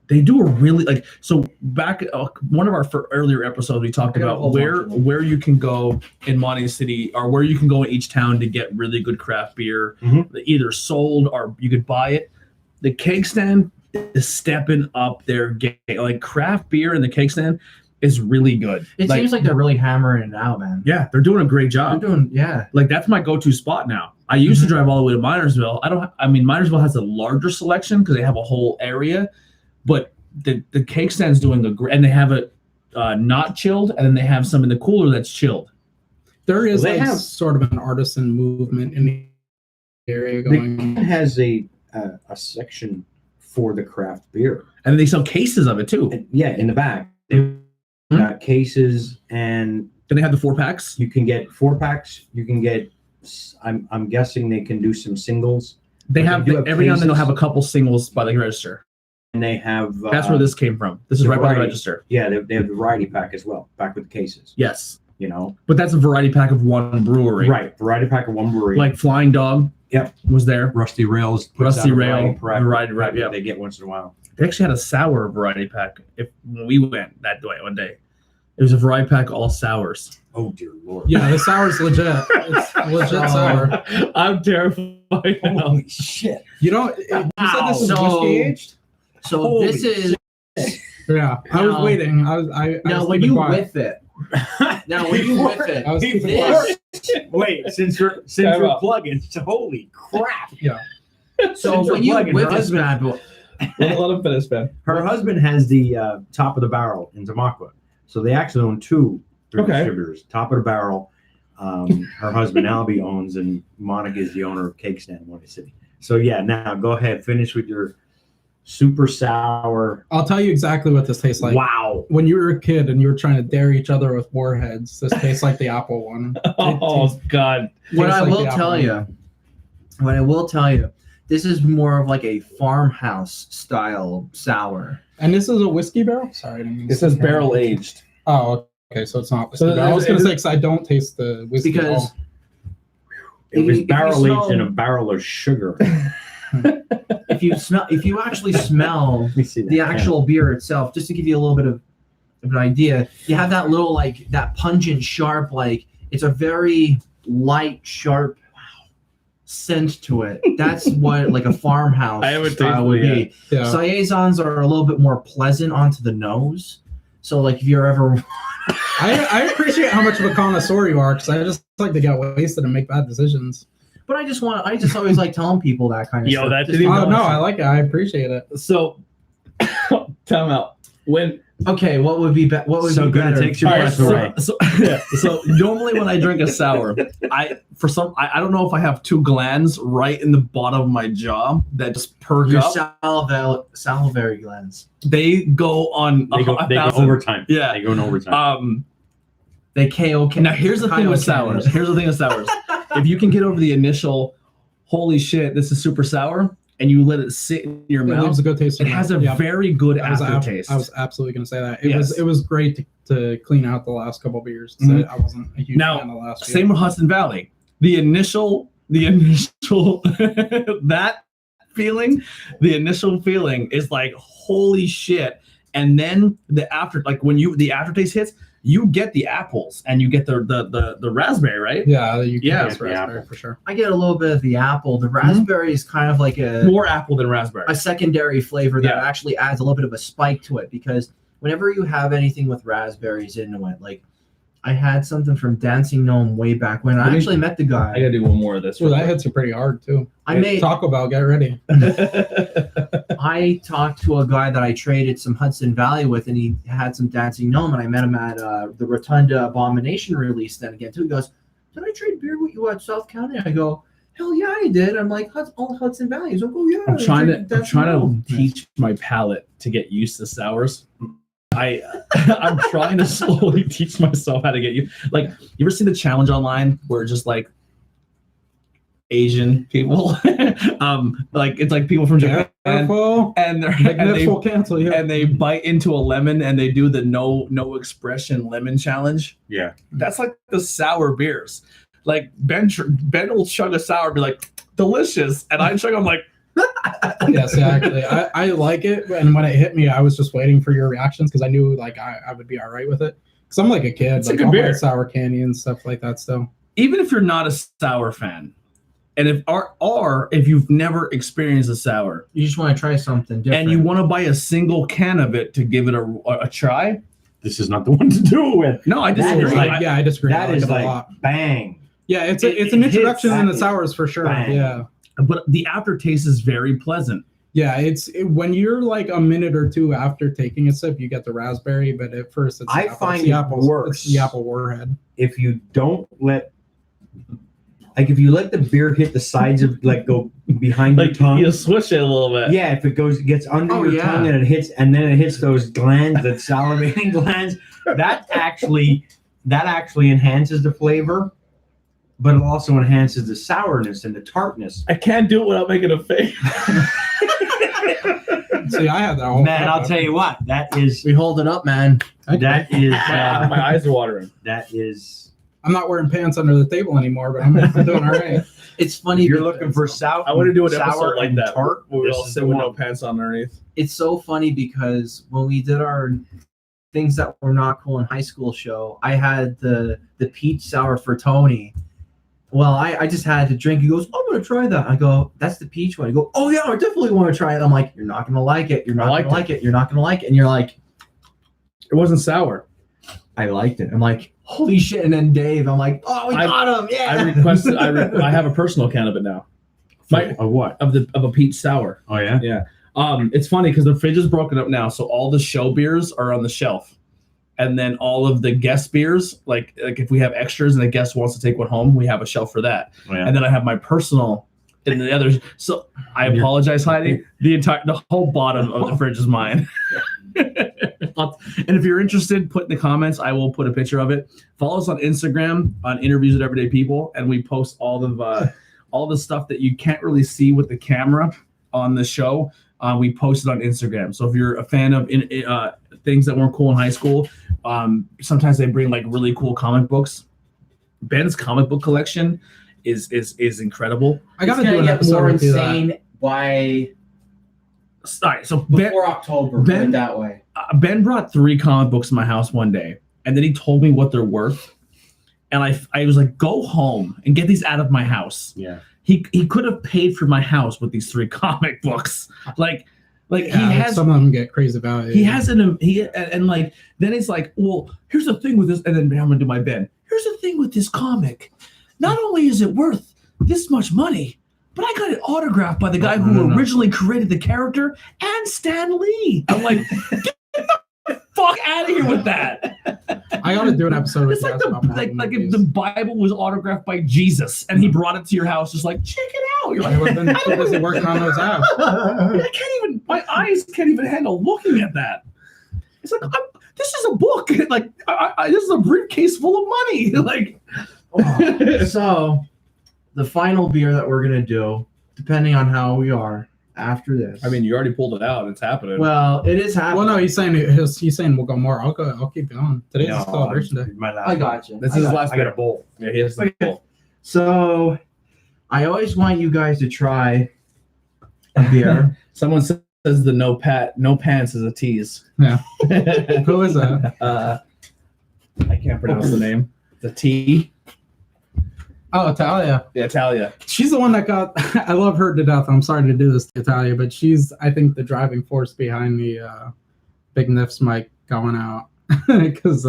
they do a really like so back one of our earlier episodes we talked Okay, about hold on. where you can go in Monty City or where you can go in each town to get really good craft beer, either sold or you could buy it. The Keg Stand is stepping up their game. Like craft beer in the Keg Stand is really good. It seems like they're really hammering it out, man. Yeah, they're doing a great They're job. doing, yeah. Like that's my go-to spot now. I used to drive all the way to Minersville. Minersville has a larger selection because they have a whole area, but the Keg Stand's doing a great, and they have it not chilled, and then they have some in the cooler that's chilled. There is Well, they like have- sort of an artisan movement in the area going on. It has a section for the craft beer. And they sell cases of it too. And, yeah, in the back they've got cases, and Then they have the 4-packs. you can get 4-packs. You can get. I'm guessing they can do some singles. They But have they do have every now and then they'll cases. have a couple singles by the register. And they have. That's where this came from. This is the right by the variety. register. Yeah, they have the variety pack as well, back with the cases. Yes, You know, but that's a variety pack of one brewery. right? Variety pack of one brewery. Like Flying Dog. Yep. Was there? Rusty Rails. puts Rusty out a Rail, pack variety pack, that yeah. They get once in a while. They actually had a sour variety pack. When we went that way one day, it was a variety pack all sours. Oh dear lord. Yeah, the sour's legit. It's legit sour. I'm terrified now. Holy shit. You know, you said this is So- whiskey aged? So Holy this is Yeah, I was Now- waiting. I now was when keeping you quiet. whiff it. Now when you whiff it, I was keeping this. quiet. Wait, since we're Time out. plugging, holy crap. So Since when we're you plugging, whiff her this husband, bad boy, Let him finish, man. her husband has the top of the barrel in Tamaqua. So they actually own two Okay. distributors. Top of the barrel, her husband Albie owns, and Monica is the owner of Cake Stand in Monte City. So yeah, now go ahead, finish with your super sour. I'll tell you exactly what this tastes like. Wow. When you were a kid and you were trying to dare each other with warheads, this tastes like the apple one. Oh God. what tastes I like will the apple tell one. you, this is more of like a farmhouse style sour. And this is a whiskey barrel? Sorry, I didn't mean to It says say that. barrel aged. Oh, okay, so it's not whiskey So barrel. I was is going to it- say, because I don't taste the whiskey at Because all. It If was you barrel aged smell- in a barrel of sugar. if you actually smell Let me see that. the actual beer itself, just to give you a little bit of an idea, you have that little like that pungent, sharp, like it's a very light, sharp scent to it. That's what like a farmhouse I haven't style would tasted it be. Yeah. Saisons are a little bit more pleasant onto the nose. So like if you're ever I appreciate how much of a connoisseur you are, because I just like to get wasted and make bad decisions. but I just always like telling people that kind of Yo, stuff. that Just didn't even- Oh, no, I like it. I appreciate it. So, time out. When okay, what would be what would So be good, it better? takes your all right, breath so, away. so normally when I drink a sour, I don't know if I have two glands right in the bottom of my jaw that just perk Your up. salivary glands. They go on They go 1,000. overtime. Yeah. They go in overtime. They KO. Now here's the thing with sours. Here's the thing with sours. If you can get over the initial, holy shit, this is super sour, and you let it sit in your It leaves mouth, a good taste. it in has a mouth. Yeah. very good I was aftertaste. absolutely going to say that. Yes. It was great to clean out the last couple of beers. So Mhm. I wasn't a huge Now, fan of the last Same with Hudson Valley. The initial that feeling, the initial feeling is like holy shit, and then the aftertaste hits, you get the apples and you get the raspberry, right? Yeah, you can Yeah. taste The raspberry apple. for sure. I get a little bit of the apple. The raspberry is kind of like More apple than raspberry. a secondary flavor that Yeah. actually adds a little bit of a spike to it, because whenever you have anything with raspberries into it, like I had something from Dancing Gnome way back when. I actually met the guy. I gotta do one more of this. So that hits you pretty hard too. I made Taco Bell, get ready. I talked to a guy that I traded some Hudson Valley with, and he had some Dancing Gnome, and I met him at the Rotunda Abomination release then again too. He goes, "Did I trade beer with you at South County?" I go, "Hell yeah, I did." I'm like, "All Hudson Valley." He's like, "Oh yeah." I'm I trying traded to Dancing Gnome." teach my palate to get used to sours. I'm trying to slowly teach myself how to get you. Like, you ever see the challenge online where it's just like Asian people, like it's like people from Japan, Careful. and they're Like and nips they, will cancel you. and they bite into a lemon and they do the no expression lemon challenge. Yeah. That's like the sour beers. Like Ben will chug a sour and be like delicious, and I chug, I'm like Yes, exactly. I like it, and when it hit me, I was just waiting for your reactions because I knew like I would be all right with it. Because I'm like a kid, It's a like good I'll buy beer. sour candy and stuff like that. Still, Even if you're not a sour fan, and or if you've never experienced a sour, You just want to try something different. and you want to buy a single can of it to give it a try. This is not the one to do it with. No, I That is disagree. like- yeah, I disagree. I That like is it a like lot. bang. Yeah, it's it an hits. introduction That into is sours for sure. bang. Yeah. But the aftertaste is very pleasant. Yeah, when you're like a minute or two after taking a sip, you get the raspberry, but at first it's I the find it's the it apple, worse. It's the apple warhead. If you don't let, like, if you let the beer hit the sides of, like, go behind your tongue. you switch it a little bit. Yeah, if it gets under Oh, your yeah. tongue and then it hits those glands, the salivating glands, that actually enhances the flavor, but it also enhances the sourness and the tartness. I can't do it without making a face. See, I had that whole Man, I'll tell you what, that is We hold it up, man. that is My eyes are watering. that is. I'm not wearing pants under the table anymore, but I'm doing all right. It's funny. If you're because- looking for sour, I want to do an sour episode like and that tart, where we this all is sit the with one. no pants on underneath. It's so funny because when we did our things that were not cool in high school show, I had the peach sour for Tony. Well, I just had to drink. He goes, I'm going to try that. I go, that's the peach one. I go, oh, yeah, I definitely want to try it. I'm like, you're not going to like it. You're not going to like it. You're not going to like it. And you're like, It wasn't sour. I liked it. I'm like, holy shit. And then Dave, I'm like, oh, we got him. Yeah. I requested. I have a personal can of it now. Of what? Of a peach sour. Oh yeah. Yeah. It's funny because the fridge is broken up now, so all the show beers are on the shelf, and then all of the guest beers, like if we have extras and a guest wants to take one home, we have a shelf for that. Oh, yeah. And then I have my personal in the others. So I apologize, Heidi. The whole bottom of the fridge is mine. And if you're interested, put in the comments. I will put a picture of it. Follow us on Instagram on Interviews with Everyday People, and we post all the stuff that you can't really see with the camera on the show. We post it on Instagram. So if you're a fan of things that weren't cool in high school, sometimes they bring like really cool comic books. Ben's comic book collection is incredible. I got to It's do gonna an get episode more with you that. insane by All right, so Ben, before October. Put Ben- it that way. Ben brought 3 comic books to my house one day, and then he told me what they're worth. And I was like, go home and get these out of my house. Yeah. He could have paid for my house with these 3 comic books. Like Yeah, he has some of them get crazy value. he has and like then it's like, well, here's the thing with this, and then I'm gonna do my Ben. Here's the thing with this comic. Not only is it worth this much money, but I got it autographed by the guy who No. originally created the character and Stan Lee. I'm like, get the fuck out of here with that. I got to do an episode with It's you like guys about Marvel like if movies. the Bible was autographed by Jesus and he brought it to your house, just like, check it out. You're I like, would have been too busy working on those apps. I can't even. My eyes can't even handle looking at that. It's like this is a book. Like this is a briefcase full of money. Like So, the final beer that we're gonna do, depending on how we are after this. I mean, you already pulled it out. It's happening. well, it is happening. Well, no, he's saying we'll go more. I'll keep going. Today's a celebration day. My last I got you. this I is his got last I got a beer. bowl. Yeah, he has the Okay. bowl. So, I always want you guys to try a beer. Someone says the no pants is a tease. Yeah. Who is that? I can't pronounce the name. The T. Oh, Talia. Yeah, Talia. She's the one that got. I love her to death. I'm sorry to do this to Talia, but she's, I think, the driving force behind the Big Nif's mic going out because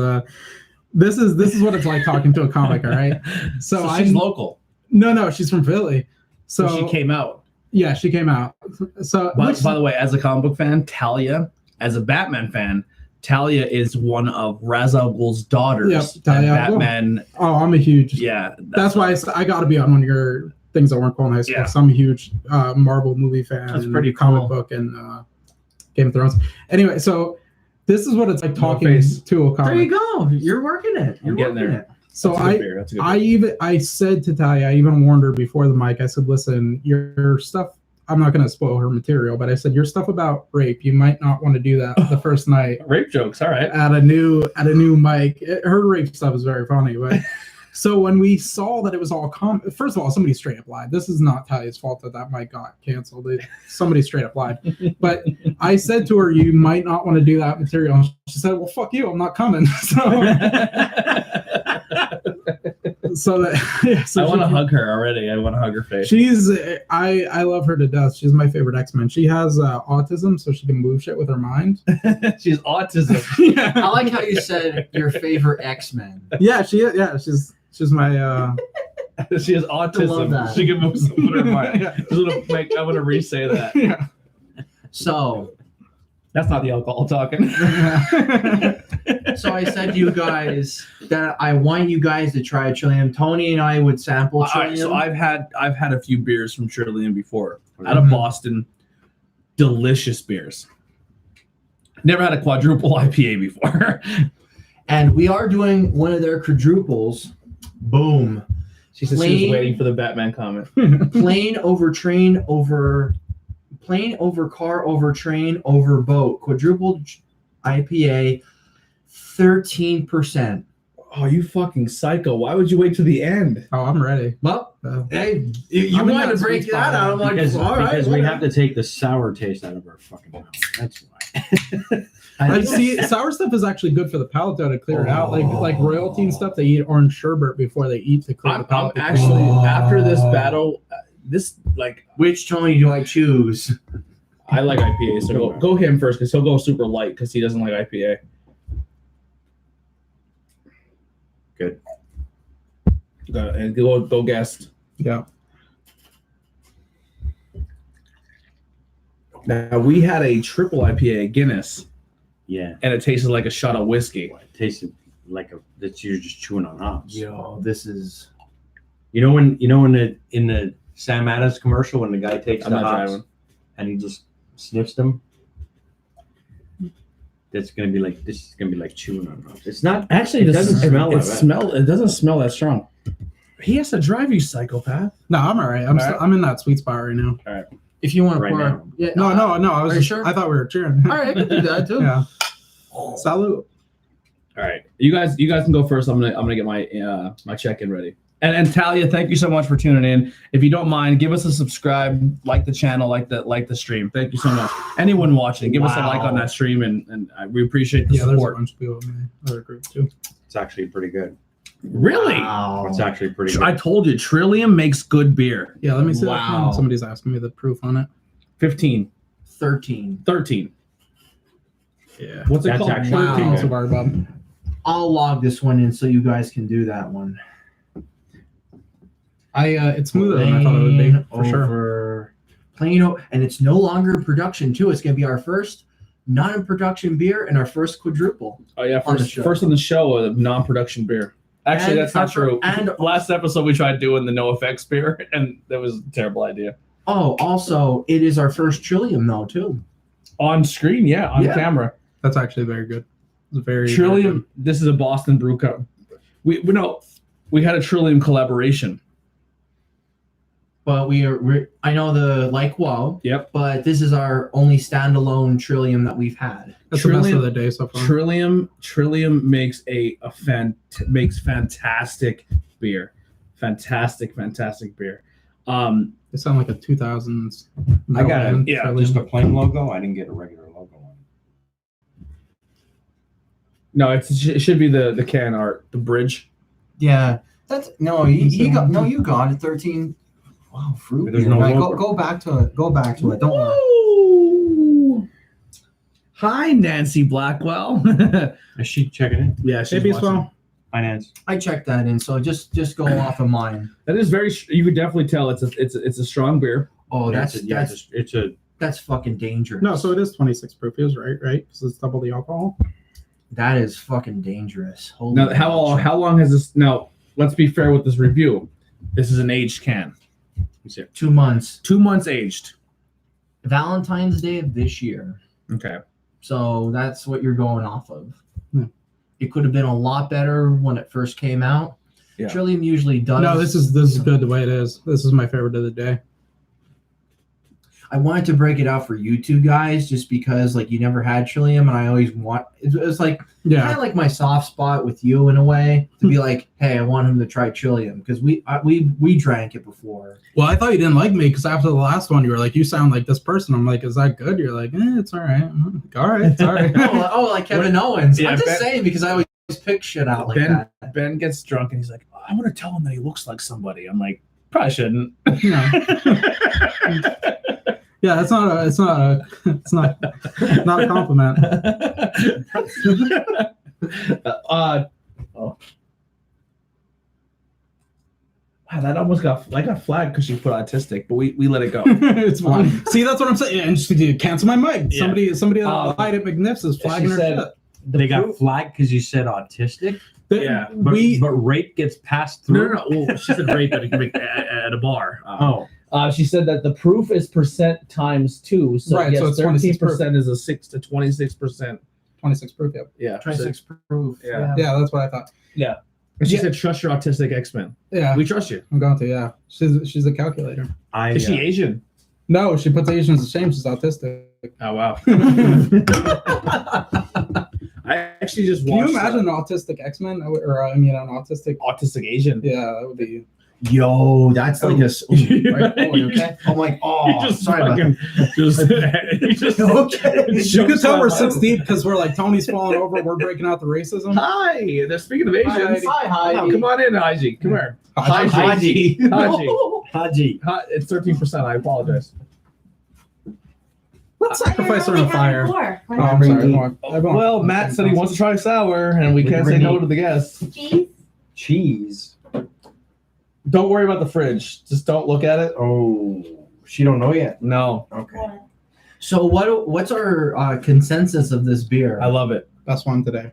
this is what it's like talking to a comic. All right. So So she's I'm local. no, she's from Philly. So So she came out. Yeah, she came out. So But by the way, as a comic book fan, Talia, as a Batman fan, Talia is one of Ra's al Ghul's daughters. Yep, And Talia al Ghul. Batman. oh, I'm a huge. Yeah, That's why I got to be on one of your things that weren't cool in high school. Yeah. So I'm a huge Marvel movie fan. That's and pretty comic cool. book and Game of Thrones. Anyway, so this is what it's like talking face. to a There you comic. go. You're working it. You're I'm getting working there. it. So That's a good beer. That's a good beer. I said to Talia, I even warned her before the mic. I said, listen, your stuff. I'm not going to spoil her material, but I said your stuff about rape. You might not want to do that the first night Rape jokes, all right. at a new mic. Her rape stuff is very funny, but So when we saw that it was all first of all, somebody straight up lied. This is not Talia's fault that mic got canceled. Somebody straight up lied. But I said to her, "You might not want to do that material." She said, "Well, fuck you, I'm not coming." So I want to hug her already. I want to hug her face. I love her to death. She's my favorite X-Men. She has autism, so she can move shit with her mind. She's autism. Yeah. I like how you said your favorite X-Men. Yeah, she's my She has love autism. that. She can move something with her mind. Yeah. I want to re-say that. Yeah. So That's not the alcohol talking. So I said to you guys that I want you guys to try Trillium. Tony and I would sample Trillium. So I've had a few beers from Trillium before out of Boston. Delicious beers. Never had a quadruple IPA before. And we are doing one of their quadruples. Boom. She said she was waiting for the Batman comment. Plane over train over plane over car over train over boat. Quadruple IPA, 13%. Oh, you fucking psycho! Why would you wait to the end? Oh, I'm ready. Well, Oh. hey, you I'm in wanted that to break sweet that spot. out. I'm like, Because, all right. because we whatever. have to take the sour taste out of our fucking mouth. That's why. I see sour stuff is actually good for the palate though, to clear it out. Like royalty and stuff, they eat orange sherbet before they eat to clear the I'm palate. actually after this battle, Which Tony do I choose? I like IPA, so go him first because he'll go super light because he doesn't like IPA. Good. And go guest. Yeah. Now we had a triple IPA Guinness, Yeah. and it tasted like a shot of whiskey. It tasted like that you're just chewing on hops. Yo, this is. You know when in the Sam Adams commercial when the guy takes I'm the not hops driving. and he just sniffs them? This is gonna be like chewing on hops. It's not Actually, it doesn't smell like that. It doesn't smell that strong. He has to drive, you psychopath. No, I'm all right. I'm in that sweet spot right now. If you want to Right pour, now. yeah. No. I was Are you just, sure? I thought we were cheering. All right, I can do that too. Yeah. Salute. All right, you guys can go first. I'm gonna get my my check-in ready. And Talia, thank you so much for tuning in. If you don't mind, give us a subscribe, like the channel, like the stream. Thank you so much. Anyone watching, give us a like on that stream, and we appreciate the Yeah, there's a support. bunch of people in my other group too. It's actually pretty good. Really? Wow. It's actually pretty good. I told you, Trillium makes good beer. Yeah, let me see that. Wow. Somebody's asking me the proof on it. 15, 13. 13. Yeah. What's it That's called? actually Wow. 13 cigar bub. I'll log this one in so you guys can do that one. It's smoother than I thought it would be, for sure. Over plain, and it's no longer in production too. It's gonna be our first not in production beer and our first quadruple. Oh yeah, On the show. first on the show, a non-production beer. Actually, And that's not true. and- Last episode we tried doing the no effects beer, and that was a terrible idea. Oh, also, it is our first Trillium though too. On screen, yeah, on Yeah. camera. That's actually very good. It's very Trillium. This is a Boston Brew Cup. We had a Trillium collaboration. But I know the like wow. Yep. But this is our only standalone Trillium that we've had. That's the best Trillium- of the day so far. Trillium makes makes fantastic beer. Fantastic beer. They sound like a 2000s. I got band, yeah, Trillium. just a plain logo. I didn't get a regular logo on it. No, it should be the can art, the bridge. Yeah, that's no. You got it. 13. Wow, fruit. There's beer. no Right, logo. go back to it. Go back to it. Don't worry. Ooh. Hi, Nancy Blackwell. Is she checking in? Yeah, she's Maybe as watching. well. Finance. I checked that in, so just go off of mine. That is very. You could definitely tell it's a strong beer. Oh, Yeah, that's that's fucking dangerous. No, so it is 26 proof. He was right? Because it's double the alcohol. That is fucking dangerous. Holy Now, how long has this? Now, let's be fair with this review. This is an aged can. 2 months. 2 months aged. Valentine's Day of this year. Okay. So that's what you're going off of. Hmm. It could have been a lot better when it first came out. Yeah. Trillium usually does. No, this is good the way it is. This is my favorite of the day. I wanted to break it out for you two guys just because like you never had Trillium, and I always want it's like kind of like my soft spot with you in a way to be like, hey, I want him to try Trillium because we drank it before. Well, I thought you didn't like me because after the last one, you were like, you sound like this person. I'm like, is that good? You're like, it's all right. I'm like, all right, it's all right. Like Kevin Owens. Yeah, I'm just Ben- saying because I always pick shit out like that. Ben gets drunk and he's like, I want to tell him that he looks like somebody. I'm like, probably shouldn't. Yeah. Yeah, it's not a compliment. Wow, that almost got flagged because you put autistic, but we let it go. It's fine. See, that's what I'm saying. Yeah, and just to cancel my mic. Yeah. Somebody that lied at McNiff's flagging her said- shit. They got flagged because you said autistic. Yeah, But rape gets passed through. No. Well, she said rape at a bar. She said that the proof is percent times 2. So Right, yes, so it's 26%. is a 6 to 26%. 26 proof. Yep. Yeah. 26 proof. Yeah. Yeah, that's what I thought. Yeah. And she said, trust your autistic X-Men. Yeah, We trust you. I'm going to. Yeah, she's a calculator. Is she Asian? No, she puts Asians to shame. She's autistic. Oh, wow. I actually just Can watched you imagine an autistic X-Men or an autistic? autistic Asian. Yeah, that would be. Yo, that's like a. Right, okay. I'm like, You just sorry about fucking you just Okay. You can tell we're 6 deep because we're like Tony's falling over. We're breaking out the racism. Hi, they're speaking of Asians. Hi, Heidi. Oh, come on in, Haji. Come here. Haji. Haji. Haji. It's 13%. I apologize. Let's sacrifice her in a fire. Oh, I'm Bring sorry. me- Everyone- Well, Matt said he wants to try sour, and we can't say no to the guests. Cheese. Cheese. Don't worry about the fridge. Just don't look at it. Oh, she don't know yet. No, Okay. So what's our consensus of this beer? I love it. Best one today.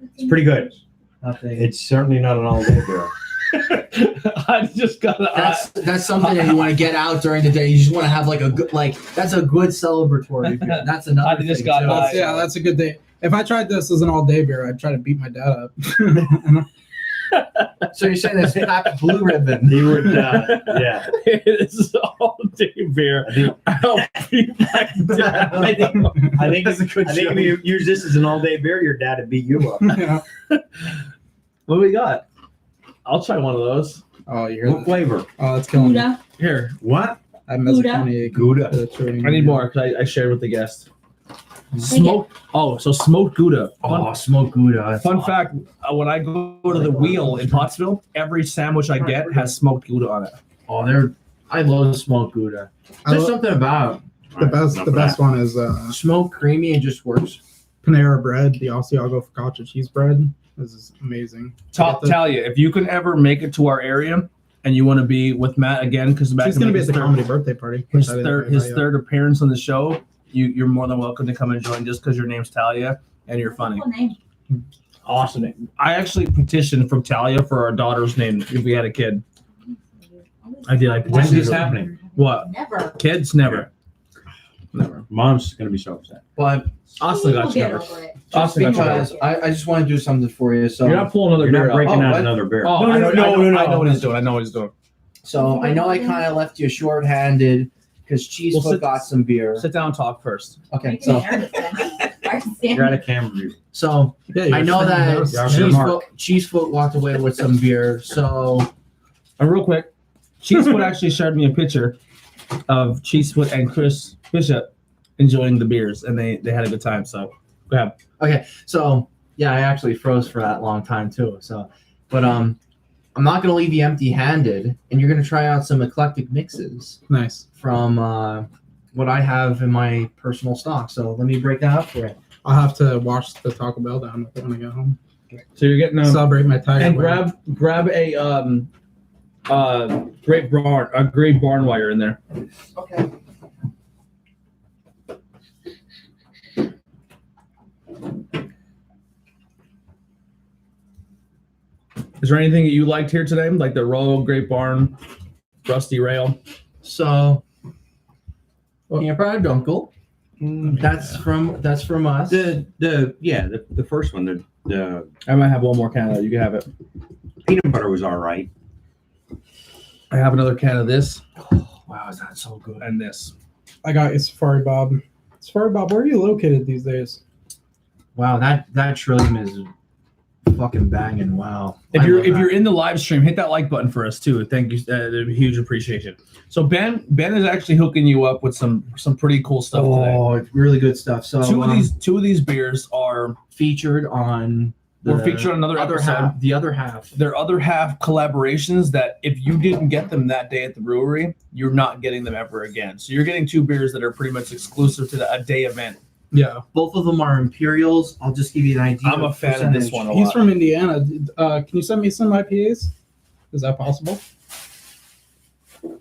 It's pretty good. Nothing. It's certainly not an all-day beer. I just got That's something that you want to get out during the day. You just want to have like a good that's a good celebratory beer. That's another I just thing, got too. that. That's a good day. If I tried this as an all-day beer, I'd try to beat my dad up. So you're saying it's Happy Blue Ribbon? He would, yeah. It's all day beer. I'll be back down. I think That's a good I think show. if you use this as an all-day beer, your dad would beat you up. Yeah. What do we got? I'll try one of those. Oh, you hear What that? flavor? Oh, that's killing me. Gouda. Here, What? I have mesophony. Gouda. I need more because I shared with the guest. Smoked. Oh, so smoked Gouda. Oh, smoked Gouda. Fun fact: when I go to the Wheel in Pottsville, every sandwich I get has smoked Gouda on it. Oh, I love smoked Gouda. There's something about The best one is smoked creamy and just works. Panera bread, the Asiago focaccia cheese bread. This is amazing. Talia, if you can ever make it to our area and you want to be with Matt again, because She's gonna be at the comedy birthday party. his third appearance on the show, you're more than welcome to come and join just because your name's Talia and you're funny. Cool name. Awesome name. I actually petitioned from Talia for our daughter's name if we had a kid. I did. When's this happening? What? Never. Kids? Never. Never. Mom's going to be so upset. But Austin We'll got you get covered. over it. just Austin got you covered. because I just want to do something for you. So You're not pulling another You're beer not out. breaking Oh, out what? another beer. Oh, No, I know what no. he's doing. I know what he's doing. So I know I kind of left you short-handed because Well, Cheesefoot got some beer. Sit down and talk first. Okay, Making so me nervous then. You're at a camera view. so Yeah, I know that You're Mark. Cheesefoot walked away with some beer. So And real quick, Cheesefoot actually shared me a picture of Cheesefoot and Chris Bishop enjoying the beers, and they had a good time. So go ahead. okay, so yeah, I actually froze for that long time too. So, but I'm not gonna leave you empty-handed, and you're gonna try out some eclectic mixes Nice. from what I have in my personal stock. So let me break that up for you. I'll have to wash the Taco Bell down when I get home. So you're getting Celebrate my tiger. and win. grab a great barn wire in there. Okay. Is there anything that you liked here today, like the Royal Great Barn, Rusty Rail? So, Camp Proud Uncle. That's from us. The first one, the I might have one more can of that. You can have it. peanut butter was all right. I have another can of this Wow, is that so good? and this. I got you, Safari Bob. Safari Bob, where are you located these days? Wow, that Trillium is fucking banging. Wow. If I you're love if that. you're in the live stream, hit that like button for us too. Thank you, huge appreciation. So Ben is actually hooking you up with some pretty cool stuff today. Oh, it's really good stuff. So Two of these beers are featured on we're featured on another other episode. half. The other half. They're other half collaborations that if you didn't get them that day at the brewery, you're not getting them ever again. So you're getting two beers that are pretty much exclusive to a day event. Yeah. Both of them are Imperials. I'll just give you an idea. I'm a fan of this one a He's lot. from Indiana. Can you send me some IPAs? Is that possible?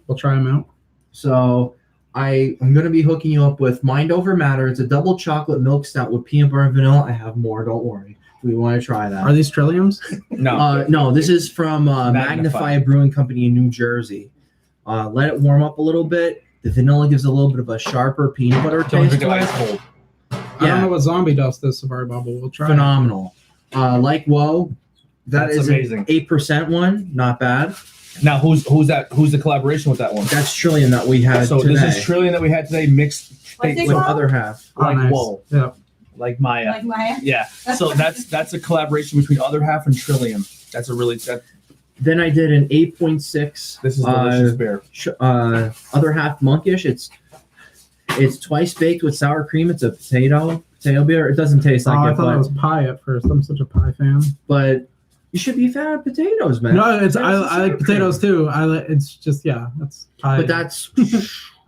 We'll try them out. So I'm going to be hooking you up with Mind Over Matter. It's a double chocolate milk stout with peanut butter and vanilla. I have more. Don't worry. We want to try that. Are these Trilliums? No. No, this is from Magnify. Magnify Brewing Company in New Jersey. Let it warm up a little bit. The vanilla gives a little bit of a sharper peanut butter Don't taste drink it to ice it. cold. I don't know what zombie dust is, Safari Bob, but we'll try. Phenomenal. Like whoa, That's is amazing. an 8% one. Not bad. Now who's that? Who's the collaboration with that one? That's Trillium that we had So today. this is Trillion that we had today mixed What's it with called? other half. Oh, like nice. whoa, Yeah. like Maya. Like Maya. Yeah. So that's a collaboration between Other Half and Trillium. That's a really Then I did an 8.6. this is delicious beer. Other half monkish. It's twice baked with sour cream. It's a potato beer. It doesn't taste like I it, thought but, it was pie at first. I'm such a pie fan. but you should be a fan of potatoes, man. No, it's I That's like sour potatoes cream. too. It's just that's pie. But that's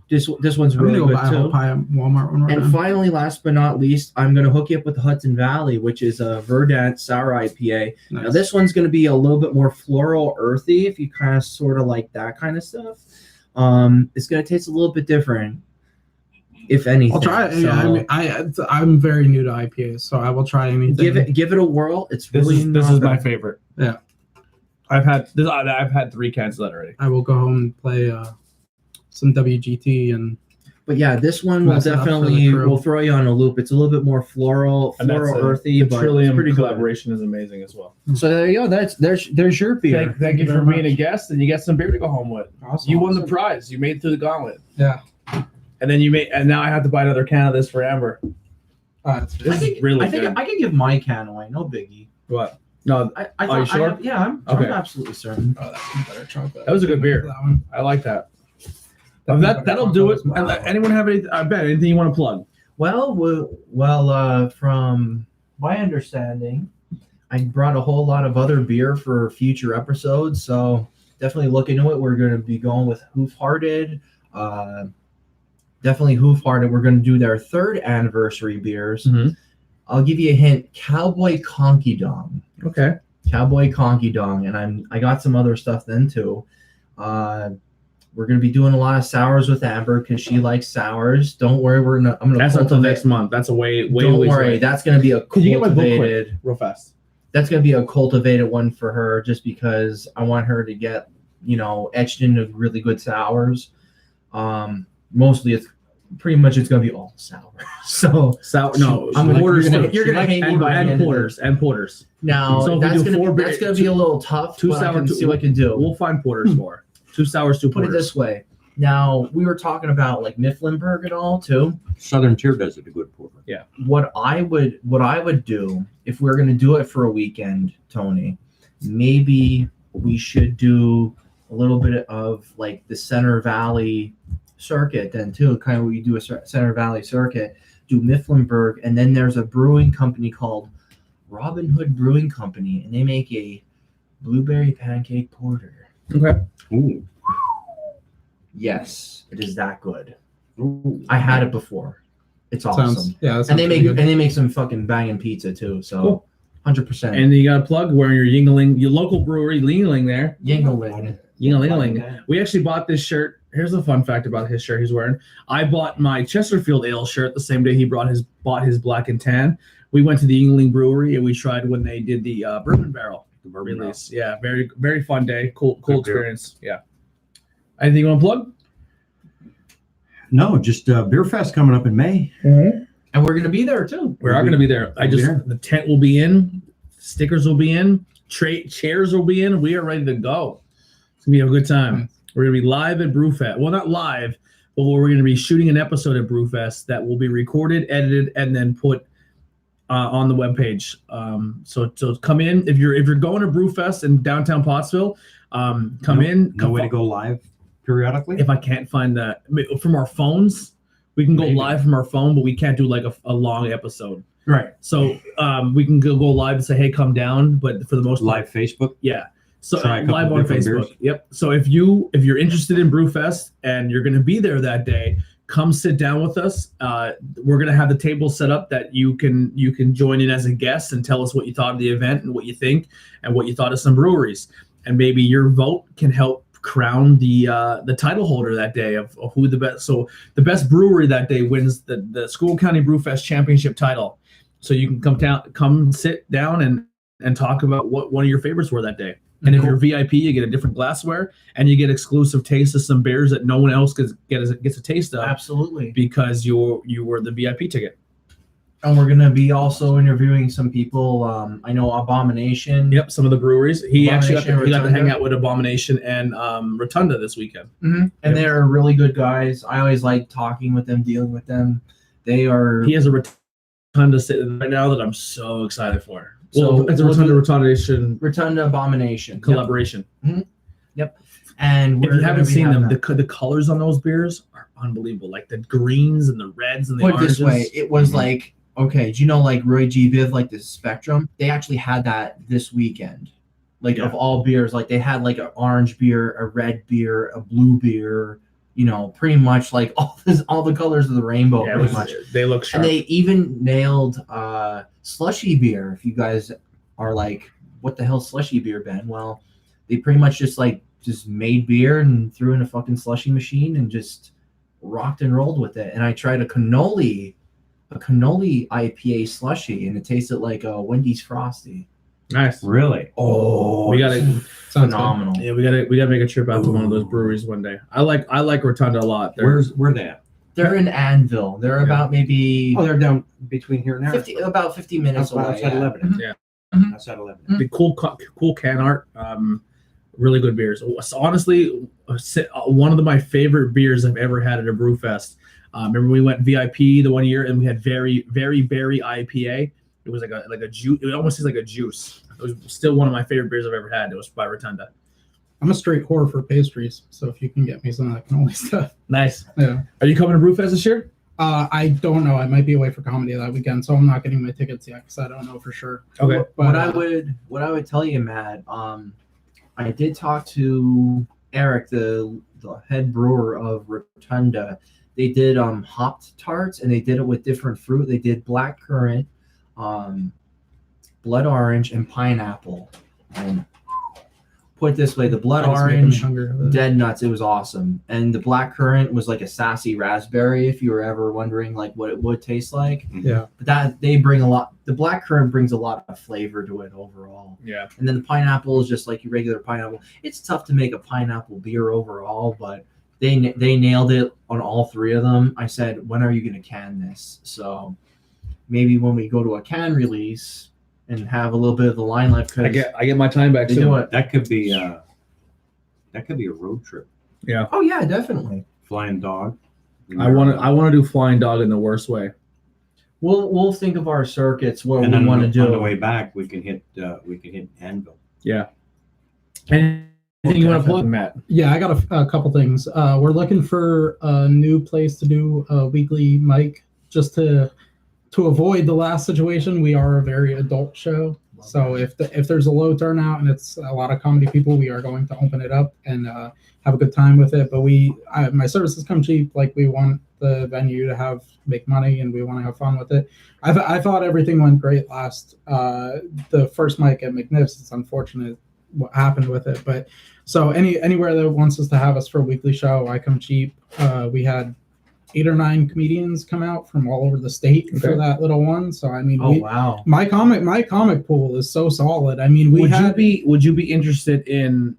this one's I'm really gonna go good buy a whole too. pie at Walmart when we're And done. finally, last but not least, I'm gonna hook you up with the Hudson Valley, which is a Verdant sour IPA. Now Nice. this one's gonna be a little bit more floral, earthy, if you kind of sort of like that kind of stuff. It's gonna taste a little bit different, if anything. I'll try it. So Yeah, I mean, I'm very new to IPAs, so I will try anything. give it a whirl. It's This really is not my bad. favorite. Yeah. I've had 3 cans of that already. I will go home and play some WGT and But yeah, this one will Mess it up for the definitely crew. will throw you on a loop. It's a little bit more floral, earthy, The but it's Trillium pretty good. collaboration is amazing as well. So there you go. There's your beer. Thank you for very being a much. guest, and you got some beer to go home with. awesome. You won the prize. You made it through the gauntlet. Yeah. And then and now I have to buy another can of this for Amber. It's This is really I think good. I can give my can away. No biggie. What? No, I Are thought you sure? I'm Okay. absolutely certain. Oh, that's better chocolate. That was a good beer. That one. I like that. Definitely That'll better do it. chocolate was Anyone have any? I bet anything you want to plug? Well, from my understanding, I brought a whole lot of other beer for future episodes. So definitely look into it. We're going to be going with Hoof-Hearted. Definitely Hoof-Hearted. We're going to do their 3rd anniversary beers. Mhm. I'll give you a hint. Cowboy Conky Dong. Okay. Cowboy Conky Dong, and I got some other stuff then too. We're gonna be doing a lot of sours with Amber because she likes sours. Don't worry, I'm gonna That's until cultivate. next month. That's a way Don't ways worry, away. that's gonna be a Could you get my book quick? cultivated. Real fast. That's gonna be a cultivated one for her, just because I want her to get etched into really good sours. Mostly it's gonna be all sour. So No, porters. porters. You're gonna hate me by the end and of porters and porters. now So if we that's do gonna 4 that's gonna be a little tough. Two but I sour, can two- see what I can do. We'll find porters for 2 sours, 2 Put it porters. this way. Now we were talking about like Mifflinburg and all too. Southern Tier does it a good porter. What I would do if we're gonna do it for a weekend, Tony, maybe we should do a little bit of like the Center Valley circuit then too. Kind of we do a Center Valley circuit, do Mifflinburg, and then there's a brewing company called Robin Hood Brewing Company, and they make a blueberry pancake porter. Okay. Ooh. Yes, it is that good. Ooh. I had it before. It's awesome. That And they sounds make pretty good. some fucking banging pizza too. So Cool. 100%. And you got to plug wearing your Yingling, your local brewery, Yingling there. Yingling. Yingling. We actually bought this shirt. Here's a fun fact about his shirt he's wearing. I bought my Chesterfield Ale shirt the same day he bought his Black and Tan. We went to the Yingling Brewery and we tried when they did the bourbon barrel The bourbon release. Yeah, very very fun day. Cool Good beer. experience. Yeah. Anything you want to plug? No, just Beer Fest coming up in May. And we're going to be there too. We are going to be there. We'll be there. The tent will be in, stickers will be in, chairs will be in. We are ready to go. It's gonna be a good time. We're gonna be live at Brewfest. Well, not live, But we're going to be shooting an episode at Brewfest that will be recorded, edited, and then put on the webpage. So come in if you're going to Brewfest in downtown Pottsville. Come in. No way to go live periodically. If I can't find that from our phones, we can go Maybe. live from our phone, but we can't do like a long episode. Right. So we can go live and say, hey, come down. But for the most part, Live Facebook. yeah. So Try a couple live on different Facebook. beers. Yep. So if you're interested in Brewfest and you're going to be there that day, come sit down with us. We're going to have the table set up that you can join in as a guest and tell us what you thought of the event and what you think and what you thought of some breweries. And maybe your vote can help crown the title holder that day of who the best. So the best brewery that day wins the School County Brewfest Championship title. So you can come sit down and talk about what one of your favorites were that day. And if you're VIP, you get a different glassware and you get exclusive taste of some beers that no one else gets a taste of. Absolutely. Because you were the VIP ticket. And we're gonna be also interviewing some people. I know Abomination. Yep, some of the breweries. He actually got to hang Rotunda. out with Abomination and Rotunda this weekend. And they're really good guys. I always like talking with them, dealing with them. They are. He has a Rotunda sitting right now that I'm so excited for. So Well, it's a Rotunda Abomination collaboration. Yep. And If you haven't seen them, that. the colors on those beers are unbelievable. Like the greens and the reds and the Put it oranges. this way, it was like, okay, do you know like Roy G. Biv, like the Spectrum? They actually had that this weekend. Like Yeah. of all beers, like they had like an orange beer, a red beer, a blue beer, pretty much like all the colors of the rainbow, Yeah, pretty much. they look sharp. And they even nailed slushy beer. If you guys are like, what the hell slushy beer, Ben? Well, they pretty much just made beer and threw in a fucking slushy machine and just rocked and rolled with it. And I tried a cannoli IPA slushy, and it tasted like a Wendy's Frosty. Nice. Really? Oh, We gotta- Sounds phenomenal. Yeah, we gotta make a trip out to one of those breweries one day. I like Rotunda a lot. Where they at? They're in Anvil. They're about maybe Oh, they're down between here and there. 50 minutes away. Outside yeah. 11. Yeah. Outside 11. the cool can art. Really good beers. Honestly, one of my favorite beers I've ever had at a brew fest. Remember we went VIP the one year and we had very berry IPA. It was like a juice. It almost tastes like a juice. It was still one of my favorite beers I've ever had. It was by Rotunda. I'm a straight whore for pastries, so if you can get me some of that cannoli stuff. Nice. Yeah. Are you coming to Brewfest this year? I don't know. I might be away for comedy that weekend, so I'm not getting my tickets yet because I don't know for sure. Okay. But, What I would tell you, Matt, I did talk to Eric, the head brewer of Rotunda. They did hopped tarts, and they did it with different fruit. They did black currant, blood orange, and pineapple. And put it this way, the blood That is making me orange, hungry. dead nuts. It was awesome, and the black currant was like a sassy raspberry. If you were ever wondering like what it would taste like, Yeah. but that they bring a lot. The black currant brings a lot of flavor to it overall. Yeah. And then the pineapple is just like your regular pineapple. It's tough to make a pineapple beer overall, but they nailed it on all three of them. I said, when are you going to can this? So maybe when we go to a can release and have a little bit of the line life, I because get my time back they too. do it. That could be a road trip. Oh yeah, definitely. Flying dog. I want to do Flying Dog in the worst way. We'll think of our circuits what And we then want to do. on the way back, we can hit Anvil. Yeah. Anything you want to plug, Matt? Yeah, I got a couple things. We're looking for a new place to do a weekly mic, just to avoid the last situation. We are a very adult show, so if there's a low turnout and it's a lot of comedy people, we are going to open it up and have a good time with it. But my services come cheap. Like, we want the venue to make money, and we want to have fun with it. I thought everything went great last the first mic at McNiff's. It's unfortunate what happened with it, but so anywhere that wants us to have us for a weekly show, I come cheap. We had 8 or 9 comedians come out from all over the state for that little one. So I mean, Wow. my comic pool is so solid. I mean, Would you be interested in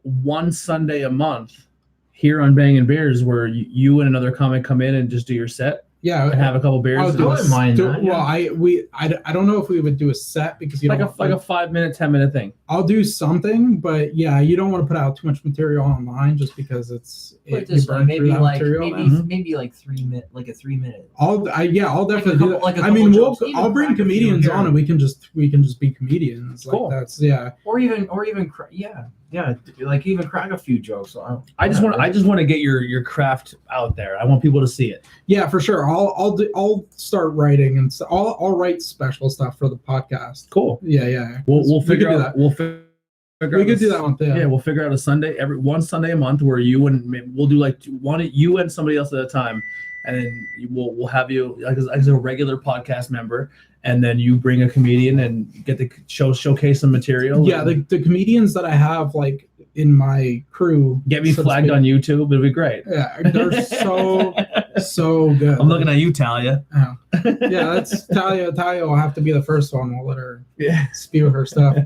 one Sunday a month here on Bangin' Beers where you and another comic come in and just do your set? Yeah, and have a couple beers. I'll I do wouldn't mind that, Well, I don't know if we would do a set because you like know, a 5 minute, 10 minute thing. I'll do something, but yeah, you don't want to put out too much material online just because Put you this way, burn through maybe that like material. maybe then. maybe like 3 minute, like a 3 minute. I'll definitely do that. like a I mean, couple jokes, even I'll bring crack a few comedians here. on, and we can just be comedians. Like Cool. that's yeah. Or even like even crack a few jokes. So I just want to get your craft out there. I want people to see it. Yeah, for sure. I'll start writing and I'll write special stuff for the podcast. Cool. Yeah. We'll We figure could do out. that. We'll figure We could do that one. Yeah, we'll figure out a Sunday one Sunday a month where you and we'll do like you and somebody else at a time, and then we'll have you like as a regular podcast member, and then you bring a comedian and get the showcase some material. Yeah, the comedians that I have like in my crew Get me so to flagged speak. on YouTube. It'll be great. Yeah, they're so good. I'm looking at you, Talia. Yeah, that's Talia. Talia will have to be the first one. We'll let her Yeah. spew her stuff.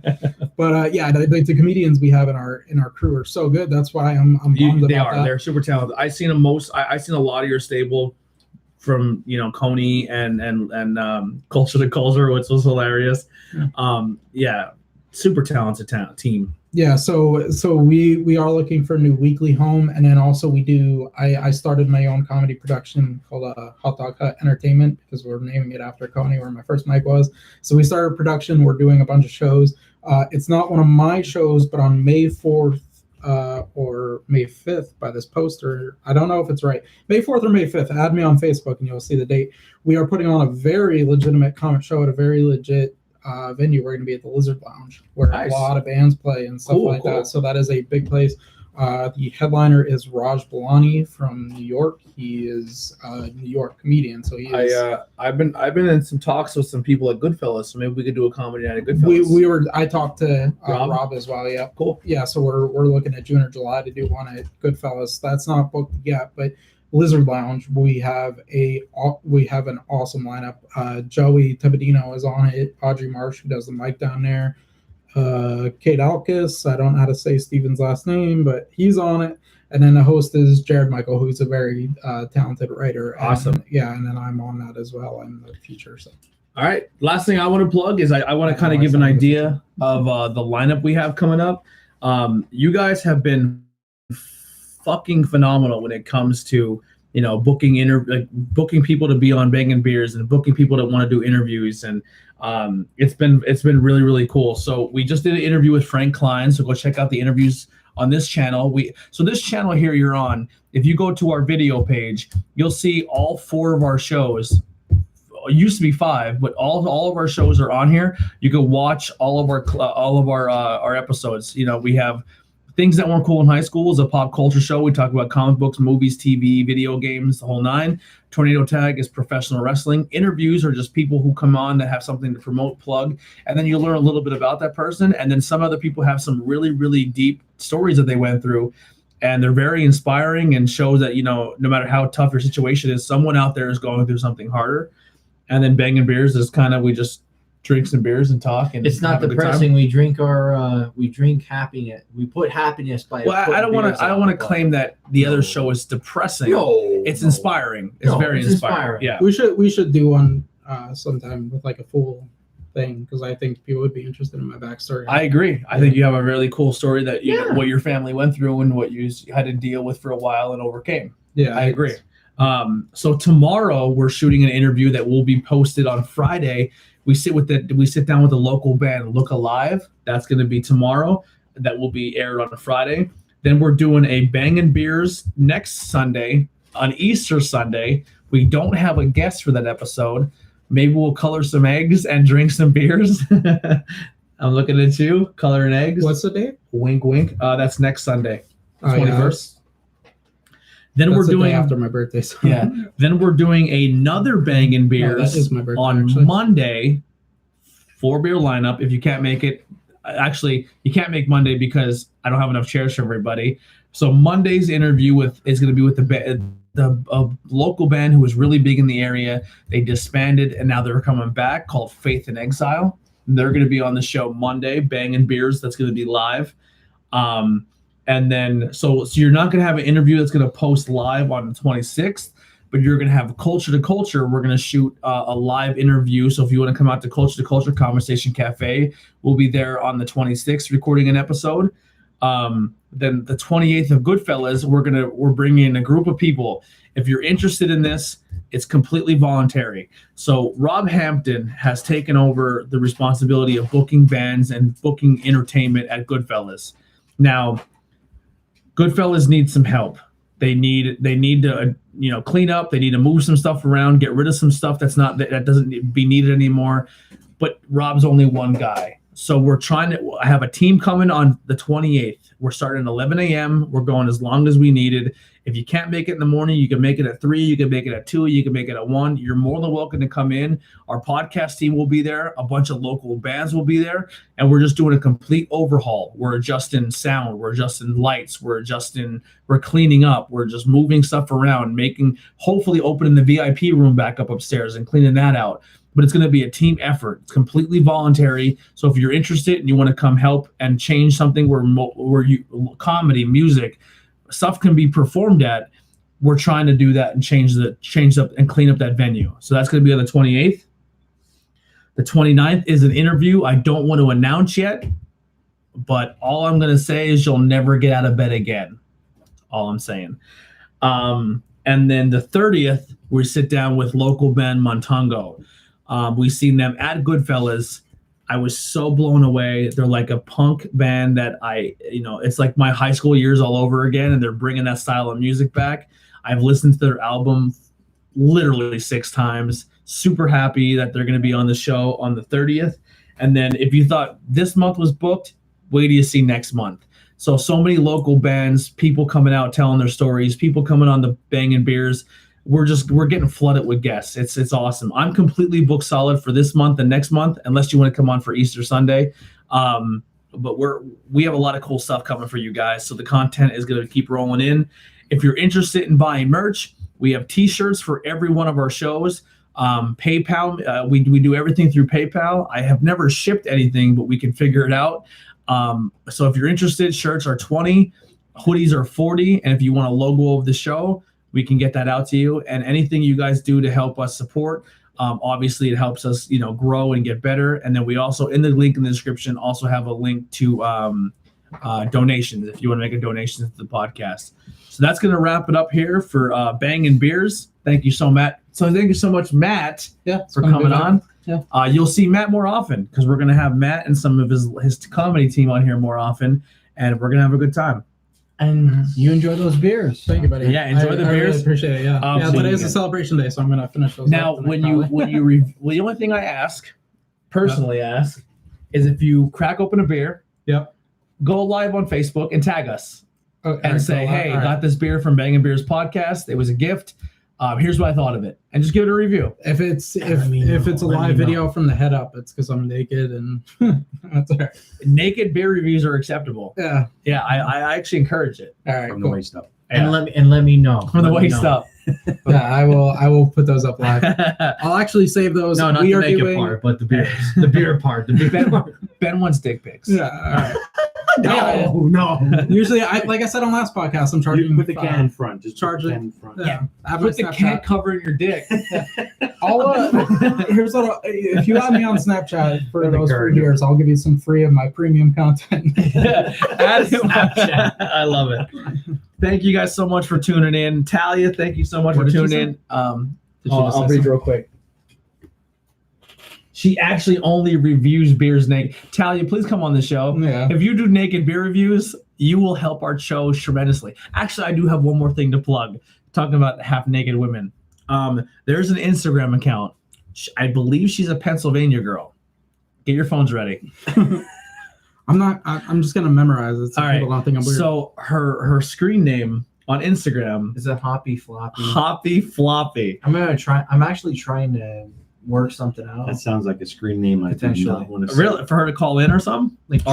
But yeah, the comedians we have in our crew are so good. That's why I'm bummed They about are. that. They're super talented. I've seen I've seen a lot of your stable from Coney and Culture to Culture, which was hilarious. Yeah, super talented team. Yeah, so we are looking for a new weekly home, and then also I started my own comedy production called Hot Dog Hut Entertainment because we're naming it after Coney where my first mic was. So we started production. We're doing a bunch of shows. It's not one of my shows, but on May 4th or May 5th by this poster, I don't know if it's right. May 4th or May 5th. Add me on Facebook and you'll see the date. We are putting on a very legitimate comic show at a very legit venue. We're going to be at the Lizard Lounge where Nice. a lot of bands play and stuff like that. So that is a big place. The headliner is Raj Balani from New York. He is a New York comedian. So he is. I've been in some talks with some people at Goodfellas, so maybe we could do a comedy night at Goodfellas. I talked to Rob? Rob as well. Yeah, Cool. Yeah, so we're looking at June or July to do one at Goodfellas. That's not booked yet, but Lizard Lounge, we have an awesome lineup. Joey Tabadino is on it. Audrey Marsh, who does the mic down there. Kate Alkis, I don't know how to say Steven's last name, but he's on it. And then the host is Jared Michael, who's a very talented writer. Awesome. Yeah, and then I'm on that as well in the future. So. All right. Last thing I want to plug is I want to kind of give an idea of the lineup we have coming up. You guys have been fucking phenomenal when it comes to booking people to be on Bangin Beers and booking people that want to do interviews, and it's been really, really cool. So we just did an interview with Frank Klein, so go check out the interviews on this channel. So this channel here you're on, if you go to our video page, you'll see all 4 of our shows. It used to be 5, but all of our shows are on here. You can watch all of our episodes. We have Things That Weren't Cool in High School is a pop culture show. We talk about comic books, movies, TV, video games, the whole 9. Tornado Tag is professional wrestling. Interviews are just people who come on that have something to promote, plug, and then you learn a little bit about that person. And then some other people have some really, really deep stories that they went through, and they're very inspiring and shows that, no matter how tough your situation is, someone out there is going through something harder. And then Bangin Beers is kind of, we just drink some beers and talk, and it's not have a good time. depressing. We drink happiness. We put happiness by. Well, I don't want to claim that the other show is depressing. It's inspiring. It's very inspiring. Yeah, we should do one sometime with like a full thing because I think people would be interested in my backstory. I agree. I think you have a really cool story that what your family went through and what you had to deal with for a while and overcame. Yeah, I agree. So tomorrow we're shooting an interview that will be posted on Friday. We sit down with the local band Look Alive. That's going to be tomorrow. That will be aired on a Friday. Then we're doing a Bangin Beers next Sunday, on Easter Sunday. We don't have a guest for that episode. Maybe we'll color some eggs and drink some beers. I'm looking at you, coloring eggs. What's the date? Wink, wink. That's next Sunday, Oh, 21st. Then That's we're the day doing after my birthday. So. yeah. Then we're doing another Bangin Beers that is my birthday, on actually. Monday. 4-beer lineup. If you can't make it, actually, you can't make Monday because I don't have enough chairs for everybody. So Monday's interview is going to be with the local band who was really big in the area. They disbanded and now they're coming back, called Faith in Exile. And they're going to be on the show Monday. Bangin Beers. That's going to be live. And then so you're not going to have an interview that's going to post live on the 26th, but you're going to have Culture to Culture. We're going to shoot a live interview. So if you want to come out to Culture Conversation Cafe, we'll be there on the 26th recording an episode. Then the 28th of Goodfellas, we're bringing in a group of people. If you're interested in this, it's completely voluntary. So Rob Hampton has taken over the responsibility of booking bands and booking entertainment at Goodfellas. Now, Goodfellas need some help. They need to clean up. They need to move some stuff around, get rid of some stuff that doesn't be needed anymore. But Rob's only one guy. So I have a team coming on the 28th. We're starting at 11 a.m. We're going as long as we needed. If you can't make it in the morning, you can make it at 3, you can make it at 2, you can make it at 1. You're more than welcome to come in. Our podcast team will be there. A bunch of local bands will be there. And we're just doing a complete overhaul. We're adjusting sound. We're adjusting lights. We're cleaning up. We're just moving stuff around, hopefully opening the VIP room back up upstairs and cleaning that out. But it's going to be a team effort. It's completely voluntary. So if you're interested and you want to come help and change something where comedy, music, stuff can be performed at, we're trying to do that and change up and clean up that venue. So that's going to be on the 28th. The 29th is an interview I don't want to announce yet, but all I'm going to say is you'll never get out of bed again. All I'm saying. And then the 30th, we sit down with local band Montongo. We've seen them at Goodfellas. I was so blown away. They're like a punk band that it's like my high school years all over again, and they're bringing that style of music back. I've listened to their album literally 6 times. Super happy that they're going to be on the show on the 30th. And then if you thought this month was booked, wait till you see next month. So many local bands, people coming out telling their stories, people coming on the Bangin' Beers. We're getting flooded with guests. It's awesome. I'm completely booked solid for this month and next month, unless you want to come on for Easter Sunday. But we have a lot of cool stuff coming for you guys. So the content is going to keep rolling in. If you're interested in buying merch, we have T-shirts for every one of our shows. PayPal, we do everything through PayPal. I have never shipped anything, but we can figure it out. So if you're interested, shirts are $20, hoodies are $40, and if you want a logo of the show, we can get that out to you. And anything you guys do to help us support, obviously it helps us, grow and get better. And then we also, in the link in the description, also have a link to donations if you want to make a donation to the podcast. So that's going to wrap it up here for Bangin' Beers. Thank you so much. Thank you so much, Matt, for coming on. Yeah. You'll see Matt more often because we're going to have Matt and some of his comedy team on here more often, and we're going to have a good time. And you enjoy those beers. Thank you, buddy. Yeah, enjoy the beers. I really appreciate it. Yeah, today is a celebration day, so I'm gonna finish those. Now, the only thing I personally ask, is if you crack open a beer, go live on Facebook and tag us and say, "Hey, got this beer from Bangin' Beers podcast. It was a gift. Here's what I thought of it," and just give it a review. If it's a live video from the head up, it's because I'm naked and that's all right. Naked beer reviews are acceptable. Yeah. I actually encourage it. All right, From cool. the waist up. And let me know. From the waist up. Yeah, I will put those up live. I'll actually save those. No, not the naked part, but the beers. The beer part. The beer part. Ben wants dick pics. Yeah. All right. No. Usually, like I said on last podcast, I'm charging Put the can in front. Just charge put the it. can in front. Yeah. Put the can covering your dick. Here's what if you add me on Snapchat for those 3 years, I'll give you some free of my premium content. I love it. Thank you guys so much for tuning in. Talia, thank you so much for tuning in. I'll read real quick. She actually only reviews beers naked. Talia, please come on the show. Yeah. If you do naked beer reviews, you will help our show tremendously. Actually, I do have one more thing to plug. Talking about half naked women. There's an Instagram account. I believe she's a Pennsylvania girl. Get your phones ready. I'm just gonna memorize it so people don't think I'm weird. So her screen name on Instagram is it Hoppy Floppy? Hoppy Floppy. I'm actually trying to work something out. That sounds like a screen name I do not want to say. Really? For her to call in or something? Like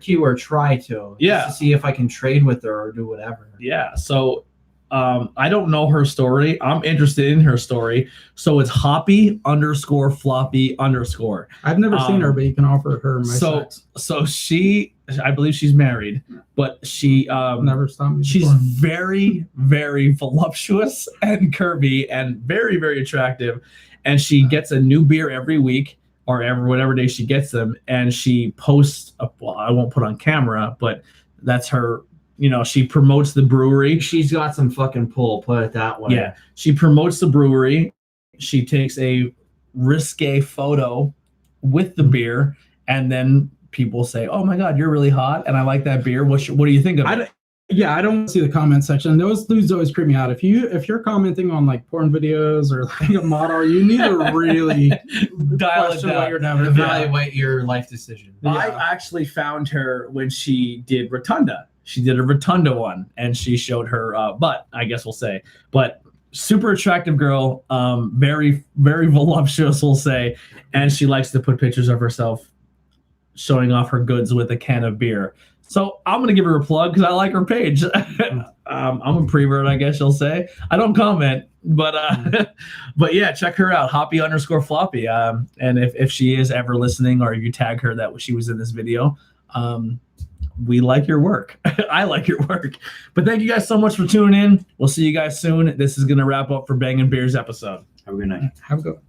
keyword try to. Yeah. Just to see if I can trade with her or do whatever. Yeah. So I don't know her story. I'm interested in her story. So it's Hoppy _Floppy_. I've never seen her, but you can offer her my sex. So she I believe she's married, but she Never stopped me. she's before. very, very voluptuous and curvy and very, very attractive. And she gets a new beer every week or every whatever day she gets them. And she posts, well, I won't put on camera, but that's her, you know, she promotes the brewery. She's got some fucking pull, put it that way. Yeah. She promotes the brewery. She takes a risque photo with the beer. And then people say, "Oh my God, you're really hot, and I like that beer. What do you think of it?" I don't see the comment section. Those dudes always creep me out. If you're commenting on like porn videos or like a model, you need to really Dial it question what down. you're doing. Evaluate your life decision. I Yeah. actually found her when she did Rotunda. She did a Rotunda one, and she showed her butt, I guess we'll say. But super attractive girl, very, very voluptuous, we'll say. And she likes to put pictures of herself showing off her goods with a can of beer. So I'm going to give her a plug because I like her page. I'm a prevert, I guess you'll say. I don't comment, but but yeah, check her out, Hoppy_Floppy. And if she is ever listening, or if you tag her that she was in this video, we like your work. I like your work. But thank you guys so much for tuning in. We'll see you guys soon. This is going to wrap up for Bangin' Beers episode. Have a good night. Have a good one.